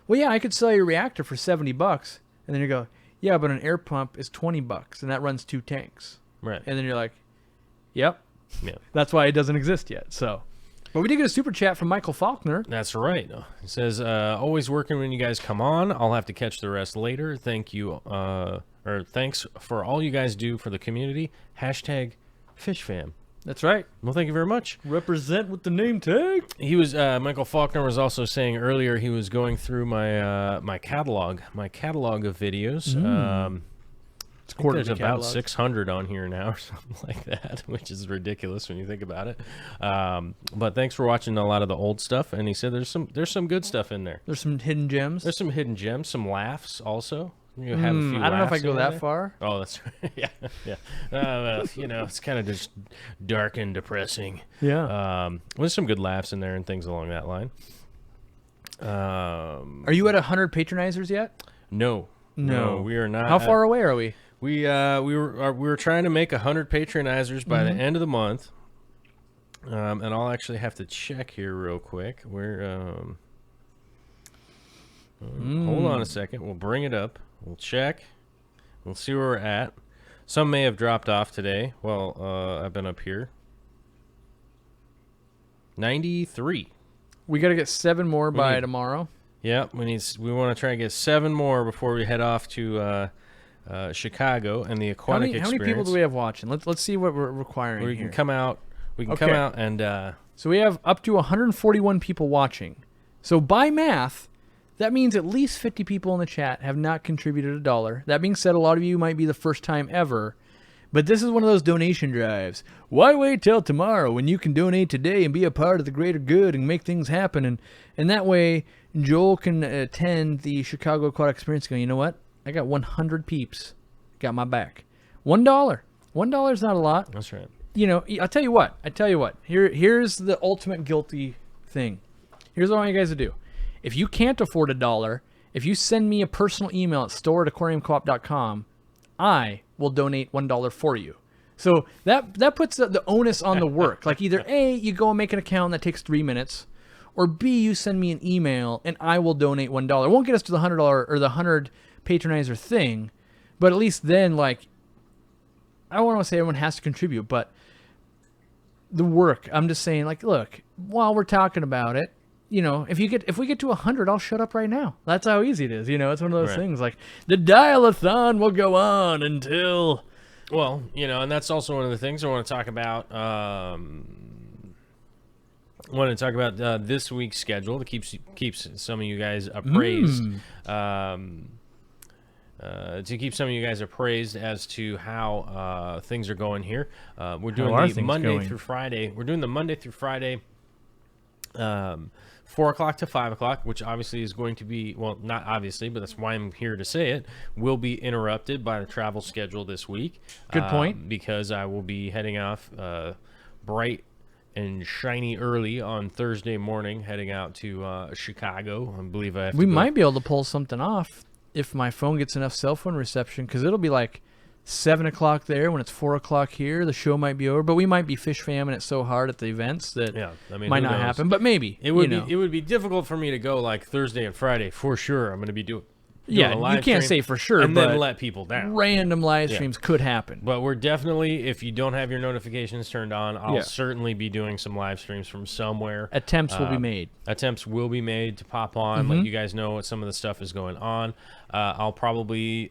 well, yeah, I could sell your reactor for $70, and then you go, yeah, but an air pump is $20, and that runs 2 tanks, right? And then you're like, yep, that's why it doesn't exist yet. So. But we did get a super chat from Michael Faulkner. That's right. It says, always working when you guys come on. I'll have to catch the rest later. Thank you, or thanks for all you guys do for the community. #FishFam. That's right. Well, thank you very much. Represent with the name tag. He was, Michael Faulkner was also saying earlier he was going through my catalog of videos. I think there's about 600 on here now or something like that, which is ridiculous when you think about it. But thanks for watching a lot of the old stuff. And he said there's some good stuff in there. There's some hidden gems. There's some hidden gems, some laughs also. You have a few I don't know if I go that there. far. Oh, that's right. Yeah. Well, you know, it's kind of just dark and depressing. Yeah. There's some good laughs in there and things along that line. Are you at 100 patronizers yet? No, we are not. How far away are we? We were trying to make 100 patronizers by the end of the month, and I'll actually have to check here real quick. We're hold on a second. We'll bring it up. We'll check. We'll see where we're at. Some may have dropped off today. Well, I've been up here. 93. We got to get 7 more by tomorrow. Yeah, we want to try and get 7 more before we head off to Chicago and the aquatic experience. How many people do we have watching? Let's see what we're requiring we here. Can come out. We can come out and. So we have up to 141 people watching. So by math, that means at least 50 people in the chat have not contributed $1. That being said, a lot of you might be the first time ever, but this is one of those donation drives. Why wait till tomorrow when you can donate today and be a part of the greater good and make things happen? And that way, Joel can attend the Chicago Aquatic Experience going, you know what? I got 100 peeps. Got my back. $1. $1 is not a lot. That's right. You know, I'll tell you what. Here's the ultimate guilty thing. Here's what I want you guys to do. If you can't afford $1, if you send me a personal email at store@aquariumcoop.com, I will donate $1 for you. So that puts the onus on the work. Like either A, you go and make an account that takes 3 minutes, or B, you send me an email and I will donate $1. It won't get us to the $100 or the 100 patronizer thing, but at least then, like, I don't want to say everyone has to contribute, but the work, I'm just saying, like, look, while we're talking about it, you know, if we get to 100, I'll shut up right now. That's how easy it is. You know, it's one of those things, like, the dial-a-thon will go on until... Well, you know, and that's also one of the things I want to talk about. This week's schedule that keeps some of you guys appraised. to keep some of you guys appraised as to how things are going here. We're doing are the things Monday going? through Friday. We're doing the Monday through Friday, 4 o'clock to 5 o'clock, which obviously is going to be, well, not obviously, but that's why I'm here to say it, will be interrupted by the travel schedule this week. Good point. Because I will be heading off bright and shiny early on Thursday morning, heading out to Chicago. I believe I have We to go. might be able to pull something off if my phone gets enough cell phone reception, because it'll be like 7 o'clock there when it's 4 o'clock here. The show might be over, but we might be fish famine it so hard at the events that might who not knows? happen. But maybe It would be it would be difficult for me to go like Thursday and Friday for sure. I'm going to be doing a you live can't stream say for sure, and but then let people down. random live streams could happen. But we're definitely, if you don't have your notifications turned on, I'll Yeah. certainly be doing some live streams from somewhere. Attempts will be made. Attempts will be made to pop on, let you guys know what some of the stuff is going on. I'll probably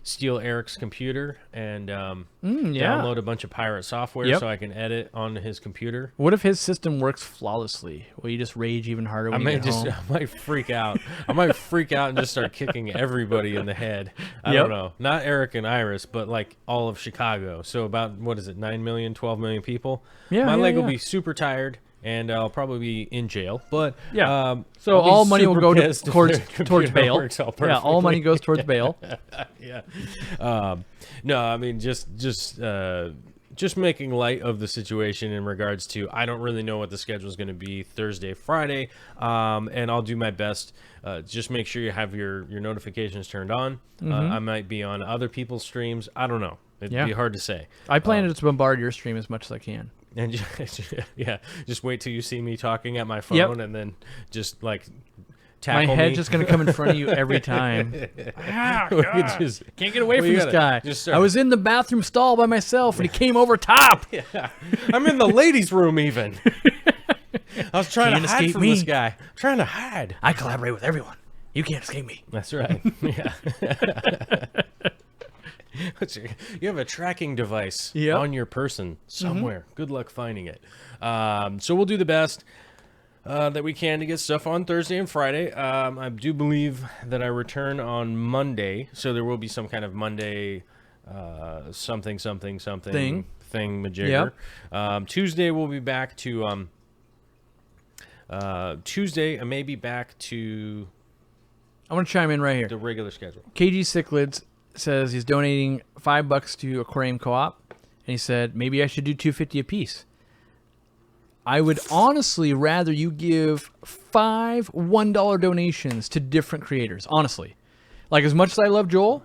steal Eric's computer and download a bunch of pirate software so I can edit on his computer. What if his system works flawlessly? Will you just rage even harder when you get home? I might freak out. I might freak out and just start kicking everybody in the head. I don't know. Not Eric and Iris, but like all of Chicago. So about, what is it, 9 million, 12 million people? My leg will be super tired. And I'll probably be in jail, but so all money will go towards bail. Yeah, all money goes towards bail. No, I mean just making light of the situation in regards to, I don't really know what the schedule is going to be Thursday, Friday, and I'll do my best. Just make sure you have your notifications turned on. I might be on other people's streams. I don't know. It'd be hard to say. I plan to just bombard your stream as much as I can. And just wait till you see me talking at my phone, and then just like tackle my head me. just gonna come in front of you every time. Can't get away from this guy. I was in the bathroom stall by myself, and he came over top. I'm in the ladies' room even. I was trying Can't to hide escape from me. this guy. Trying to hide. I collaborate with everyone. You can't escape me. That's right. Yeah. You have a tracking device on your person somewhere. Good luck finding it. So we'll do the best that we can to get stuff on Thursday and Friday. I do believe that I return on Monday, so there will be some kind of Monday something majigger. Tuesday we'll be back to Tuesday. I may be back to I want to chime in right here. the regular schedule. KG Cichlids says he's donating $5 to Aquarium Co-op, and he said maybe I should do $2.50 a piece. I would honestly rather you give 5 $1 donations to different creators. Honestly, like as much as I love Joel,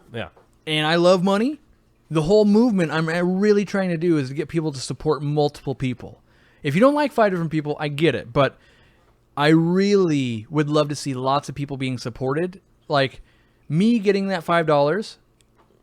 and I love money, the whole movement I'm really trying to do is to get people to support multiple people. If you don't like 5 different people, I get it, but I really would love to see lots of people being supported. Like me getting that $5.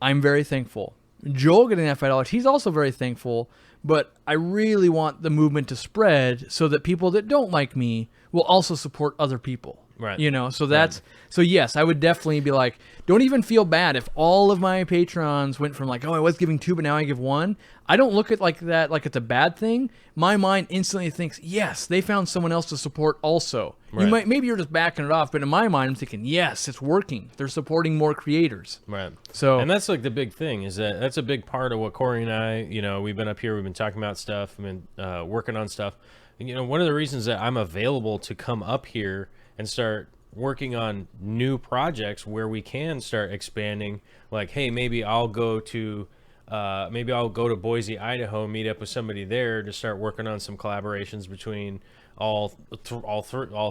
I'm very thankful. Joel getting that $5, he's also very thankful, but I really want the movement to spread so that people that don't like me will also support other people. Right. You know, so that's, so yes, I would definitely be like, don't even feel bad if all of my patrons went from like, oh, I was giving 2, but now I give 1. I don't look at like that, like it's a bad thing. My mind instantly thinks, yes, they found someone else to support also. You might, maybe you're just backing it off, but in my mind, I'm thinking, yes, it's working. They're supporting more creators. Right. So, and that's like the big thing is that's a big part of what Corey and I, you know, we've been up here, we've been talking about stuff, we've been working on stuff. And, you know, one of the reasons that I'm available to come up here and start working on new projects where we can start expanding, like, hey, maybe I'll go to Boise, Idaho, meet up with somebody there to start working on some collaborations between all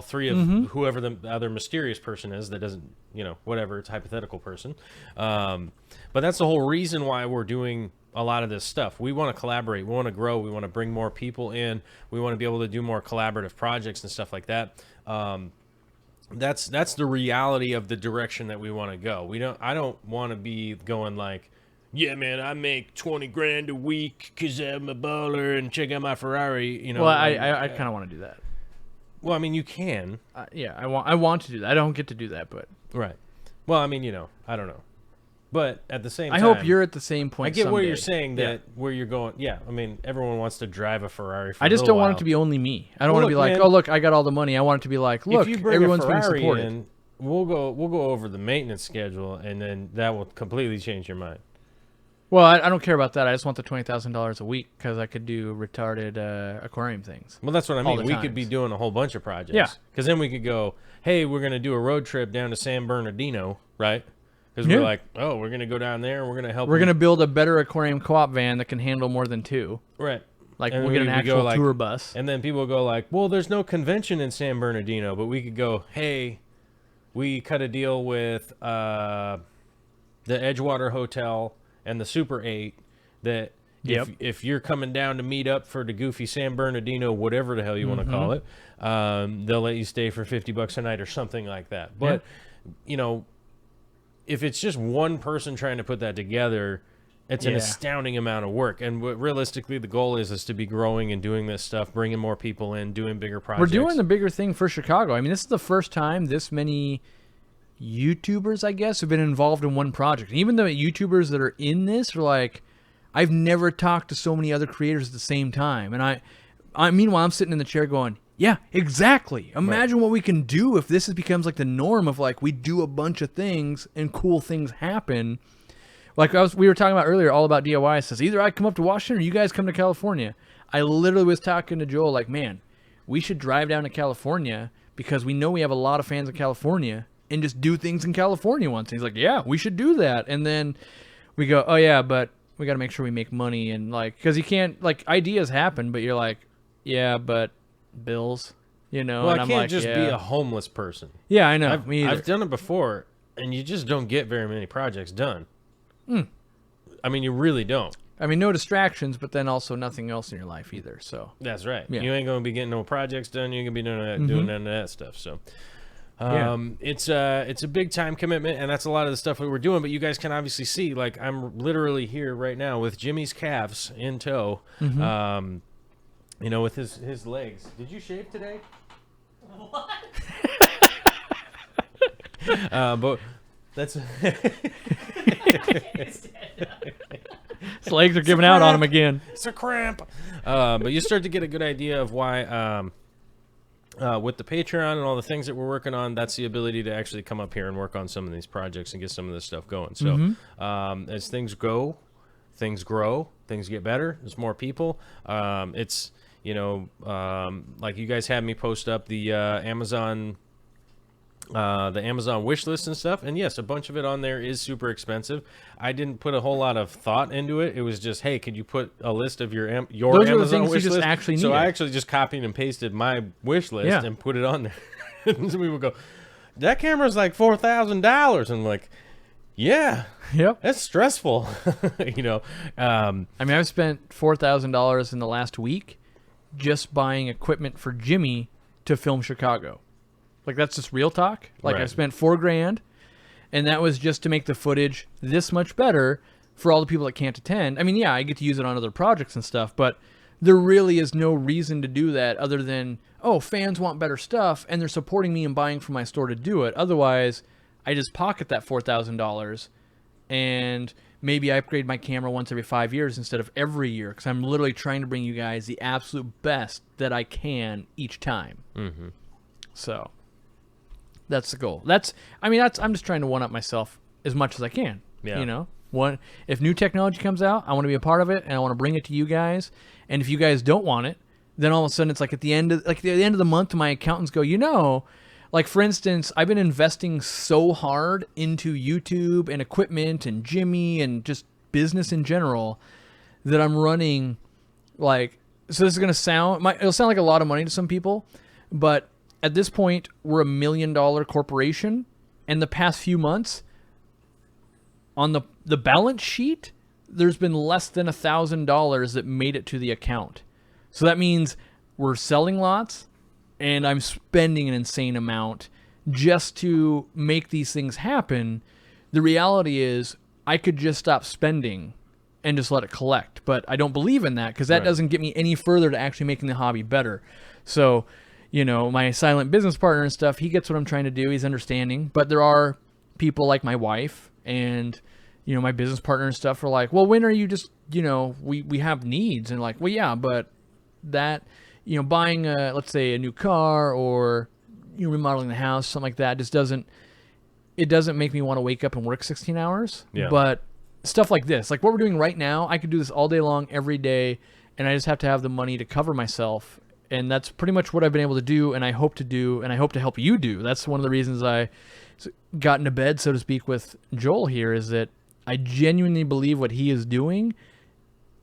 three of whoever the other mysterious person is that doesn't, you know, whatever, it's a hypothetical person. But that's the whole reason why we're doing a lot of this stuff. We want to collaborate, we want to grow, we want to bring more people in, we want to be able to do more collaborative projects and stuff like that. That's the reality of the direction that we want to go. I don't want to be going like, yeah, man, I make 20 grand a week because I'm a baller and check out my Ferrari. You know. well, I kind of want to do that. Well, I mean, you can. Yeah, I want to do that. I don't get to do that, but Right. Well, I mean, you know, I don't know. But at the same time, I hope you're at the same point. I get someday. where you're saying that where you're going. Yeah, I mean, everyone wants to drive a Ferrari. For I just a don't little want while. it to be only me. I don't Well, want to be look, like, man, oh, look, I got all the money. I want it to be like, look, if you bring everyone's a being Ferrari supported. in, we'll go over the maintenance schedule, and then that will completely change your mind. Well, I don't care about that. I just want the $20,000 a week because I could do retarded aquarium things. Well, that's what I all mean. the We could be times. doing a whole bunch of projects. Yeah. Because then we could go, hey, we're going to do a road trip down to San Bernardino, right? Because Yeah. we're like, oh, we're going to go down there and we're going to help. We're going to build a better aquarium co-op van that can handle more than 2. Right. Like, And we'll get an we actual go, like, tour bus. And then people go like, well, there's no convention in San Bernardino, but we could go, hey, we cut a deal with the Edgewater Hotel and the Super 8 that Yep. if you're coming down to meet up for the goofy San Bernardino, whatever the hell you want to call it, they'll let you stay for $50 a night or something like that. But, you know, if it's just one person trying to put that together, it's an astounding amount of work. And what realistically the goal is to be growing and doing this stuff, bringing more people in, doing bigger projects. We're doing the bigger thing for Chicago. I mean, this is the first time this many YouTubers, I guess, have been involved in one project. And even the YouTubers that are in this are like, I've never talked to so many other creators at the same time. And I meanwhile, I'm sitting in the chair going, yeah, exactly. Imagine what we can do if this becomes like the norm of like we do a bunch of things and cool things happen. Like we were talking about earlier, all about DIY. It says either I come up to Washington or you guys come to California. I literally was talking to Joel like, man, we should drive down to California because we know we have a lot of fans in California and just do things in California once. And he's like, yeah, we should do that. And then we go, oh yeah, but we got to make sure we make money and like, because you can't, like, ideas happen, but you're like, yeah, but bills, you know. Well, and I I'm can't like, just yeah. be a homeless person. Yeah, I know. Me either. I've done it before, and you just don't get very many projects done. I mean, you really don't. I mean, no distractions, but then also nothing else in your life either. So That's right. Yeah. You ain't going to be getting no projects done. You ain't going to be doing none of that stuff. So it's a big time commitment, and that's a lot of the stuff we were doing. But you guys can obviously see, like, I'm literally here right now with Jimmy's calves in tow. You know, with his legs. Did you shave today? What? But that's his legs are giving out on him again. it's a cramp. But you start to get a good idea of why. With the Patreon and all the things that we're working on, that's the ability to actually come up here and work on some of these projects and get some of this stuff going. So as things go, things grow, things get better. There's more people. It's, you know, like you guys had me post up the Amazon wish list and stuff. And yes, a bunch of it on there is super expensive. I didn't put a whole lot of thought into it. It was just, hey, could you put a list of your Those are the Amazon things you wish just list? actually So I needed. actually just copied and pasted my wish list Yeah. and put it on there. And so we would go, that camera's like $4,000. And I'm like, yeah, Yep. that's stressful. You know, I mean, I've spent $4,000 in the last week just buying equipment for Jimmy to film Chicago. Like, that's just real talk. Like, I Right. spent $4,000, and that was just to make the footage this much better for all the people that can't attend. I mean, yeah, I get to use it on other projects and stuff, but there really is no reason to do that other than, oh, fans want better stuff, and they're supporting me and buying from my store to do it. Otherwise, I just pocket that $4,000, and maybe I upgrade my camera once every 5 years instead of every year, because I'm literally trying to bring you guys the absolute best that I can each time. So that's the goal. I'm just trying to one up myself as much as I can. Yeah. You know, if new technology comes out, I want to be a part of it and I want to bring it to you guys. And if you guys don't want it, then all of a sudden it's like at the end of the month, my accountants go, you know, like for instance, I've been investing so hard into YouTube and equipment and Jimmy and just business in general that I'm running like, so this is going to it'll sound like a lot of money to some people, but at this point, we're $1 million corporation, and the past few months, on the balance sheet, there's been less than $1,000 that made it to the account. So that means we're selling lots, and I'm spending an insane amount just to make these things happen. The reality is, I could just stop spending and just let it collect, but I don't believe in that because that doesn't get me any further to actually making the hobby better. So, you know, my silent business partner and stuff, he gets what I'm trying to do. He's understanding. But there are people like my wife and, you know, my business partner and stuff are like, well, when are you just, you know, we have needs. And like, well, yeah, but that, you know, buying, let's say a new car or, remodeling the house, something like that. Just doesn't make me want to wake up and work 16 hours. Yeah. But stuff like this, like what we're doing right now, I could do this all day long, every day, and I just have to have the money to cover myself. And that's pretty much what I've been able to do, and I hope to do, and I hope to help you do. That's one of the reasons I got into bed, so to speak, with Joel here, is that I genuinely believe what he is doing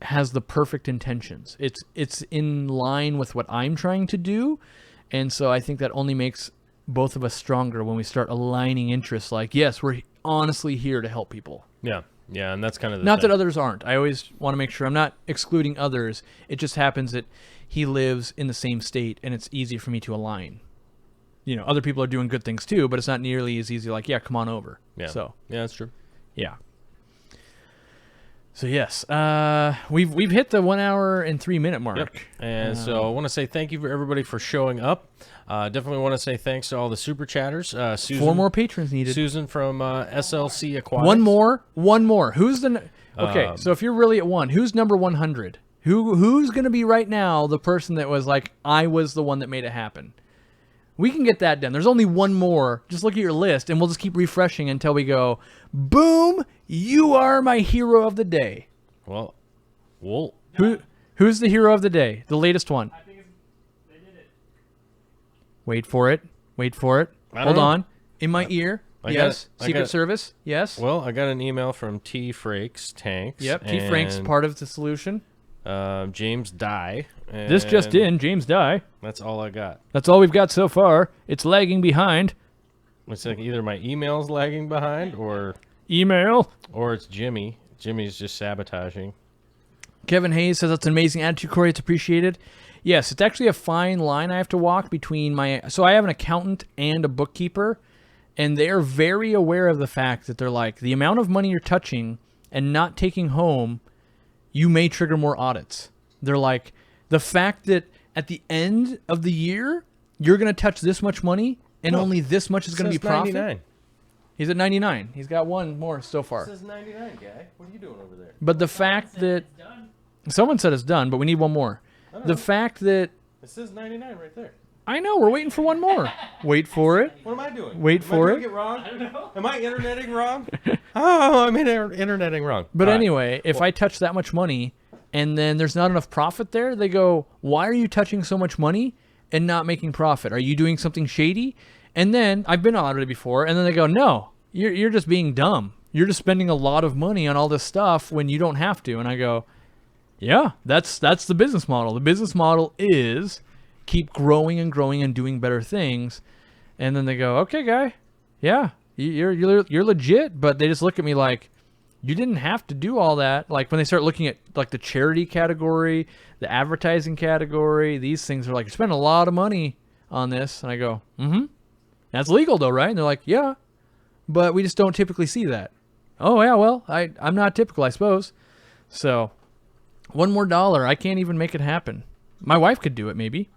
has the perfect intentions. It's in line with what I'm trying to do, and so I think that only makes both of us stronger when we start aligning interests. Like, yes, we're honestly here to help people. Yeah, and that's kind of the not thing. that others aren't. I always want to make sure I'm not excluding others. It just happens that he lives in the same state, and it's easy for me to align. You know, other people are doing good things too, but it's not nearly as easy. Like, yeah, come on over. Yeah, So yeah, that's true. yeah. So yes, we've hit the 1 hour and 3 minute mark. Yep. And so I want to say thank you for everybody for showing up. Definitely want to say thanks to all the super chatters. Susan, 4 more patrons needed. Susan from SLC Aquatics. One more. Who's the? Okay, so if you're really at 1, who's number 100? Who's going to be right now the person that was like, I was the one that made it happen? We can get that done. There's only 1 more. Just look at your list, and we'll just keep refreshing until we go, boom, you are my hero of the day. Well, Who's the hero of the day? The latest one. I think they did it. Wait for it. Hold on. In my ear. Yes. Secret Service. Yes. Well, I got an email from T. Frakes Tanks. Yep. T. Frank's part of the solution. James Dye. This just in. James Dye. That's all I got. That's all we've got so far. It's lagging behind. It's like either my email's lagging behind or it's Jimmy. Jimmy's just sabotaging. Kevin Hayes says that's an amazing attitude, Corey. It's appreciated. Yes, it's actually a fine line I have to walk between so I have an accountant and a bookkeeper, and they're very aware of the fact that they're like, the amount of money you're touching and not taking home, you may trigger more audits. They're like, the fact that at the end of the year, you're going to touch this much money and only this much is going to be profit. 99. He's at 99. He's got 1 more so far. It says 99, guy. What are you doing over there? But the fact that someone said it's done, but we need 1 more. The fact that it says 99 right there. I know, we're waiting for 1 more. Wait for it. What am I doing? Wait for it. Am I doing it wrong? I don't know. Am I interneting wrong? Oh, I'm interneting wrong. But All anyway, if I touch that much money and then there's not enough profit there, they go, why are you touching so much money and not making profit? Are you doing something shady? And then, I've been audited before, and then they go, no, you're just being dumb. You're just spending a lot of money on all this stuff when you don't have to. And I go, yeah, that's the business model. The business model is keep growing and growing and doing better things. And then they go, okay, guy, yeah, you're legit. But they just look at me like, you didn't have to do all that. Like when they start looking at like the charity category, the advertising category, these things are like, you spend a lot of money on this. And I go, that's legal though, right? And they're like, yeah, but we just don't typically see that. Oh yeah, well, I'm not typical, I suppose. So $1 more, I can't even make it happen. My wife could do it, maybe.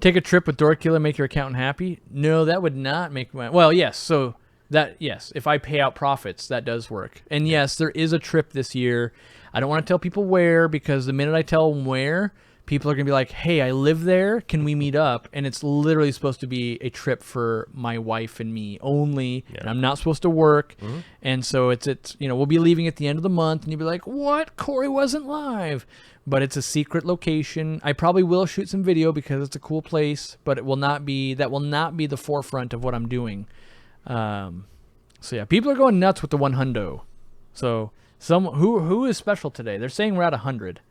Take a trip with Dorkilla, make your accountant happy? No, that would not make my... Well, yes, so yes, if I pay out profits, that does work. And yes, there is a trip this year. I don't want to tell people where, because the minute I tell them where, people are going to be like, hey, I live there, can we meet up? And it's literally supposed to be a trip for my wife and me only, and I'm not supposed to work. And so it's we'll be leaving at the end of the month, and you'll be like, what? Corey wasn't live. But it's a secret location. I probably will shoot some video because it's a cool place, but that will not be the forefront of what I'm doing. So yeah, people are going nuts with the 100. So who is special today? They're saying we're at 100.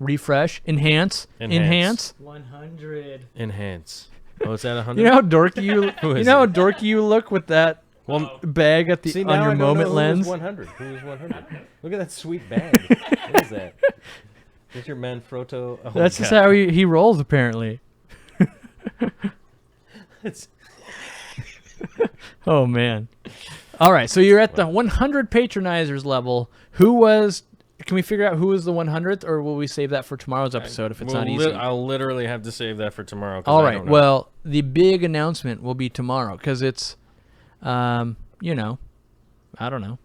Refresh, enhance. 100. Enhance. Oh, is that 100? You know how dorky you look with that bag at the on your moment lens. Who is 100? Look at that sweet bag. What is that? Is your Manfrotto? Oh, that's just how he rolls, apparently. Oh man! All right, so you're at the 100 patronizers level. Can we figure out who is the 100th, or will we save that for tomorrow's episode if it's not easy? I'll literally have to save that for tomorrow. All right. Well, the big announcement will be tomorrow because it's, I don't know.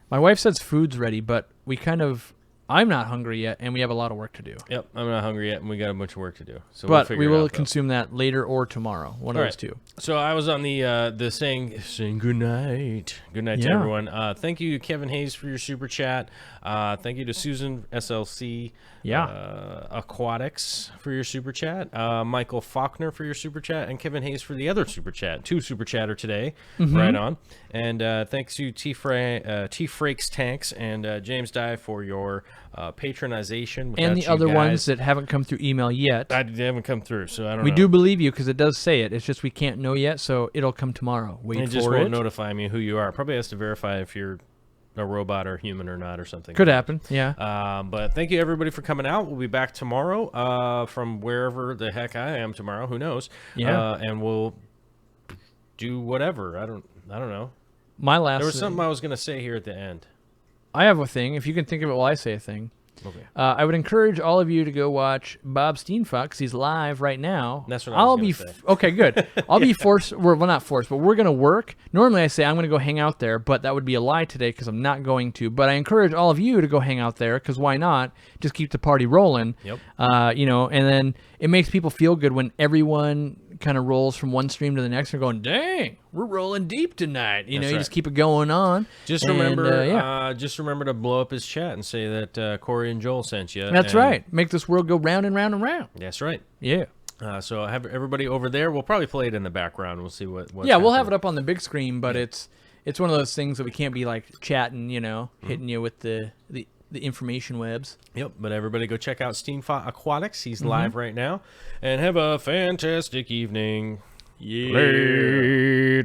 My wife says food's ready, but we kind of I'm not hungry yet, and we have a lot of work to do. Yep, I'm not hungry yet, and we got a bunch of work to do. So But we'll we will it out, consume that later or tomorrow. One of those two. So I was on the saying good night to Yeah. everyone. Thank you to Kevin Hayes for your super chat. Thank you to Susan SLC. Aquatics for your super chat. Michael Faulkner for your super chat, and Kevin Hayes for the other super chat. 2 super chatter today. Right on. And thanks to T Frakes Tanks and James Dye for your patronization. And the other ones that haven't come through email yet. They haven't come through, so I don't know. We do believe you because it does say it. It's just we can't know yet, so it'll come tomorrow. Wait for it. It just won't notify me who you are. Probably has to verify if you're a robot or human or not or something. Could happen, yeah. But thank you everybody for coming out. We'll be back tomorrow from wherever the heck I am tomorrow. Who knows? Yeah. And we'll do whatever. I don't know. My last. There was something I was gonna say here at the end. I have a thing. If you can think of it while I say a thing. Okay. I would encourage all of you to go watch Bob Steenfox. He's live right now. That's what I was gonna say. Okay, good. I'll be forced. Well, not forced, but we're going to work. Normally, I say I'm going to go hang out there, but that would be a lie today because I'm not going to. But I encourage all of you to go hang out there because why not? Just keep the party rolling. Yep. And then it makes people feel good when everyone kind of rolls from one stream to the next and going, dang, we're rolling deep tonight. You That's know, you right. just keep it going on. Just remember to blow up his chat and say that Corey and Joel sent you. That's right. Make this world go round and round and round. That's right. Yeah. So have everybody over there. We'll probably play it in the background. We'll see what's we'll have it happening. up on the big screen, but it's one of those things that we can't be like chatting, hitting you with the information webs. Yep, but everybody go check out Steenfox Aquatics. He's live right now. And have a fantastic evening. Yeah. Later.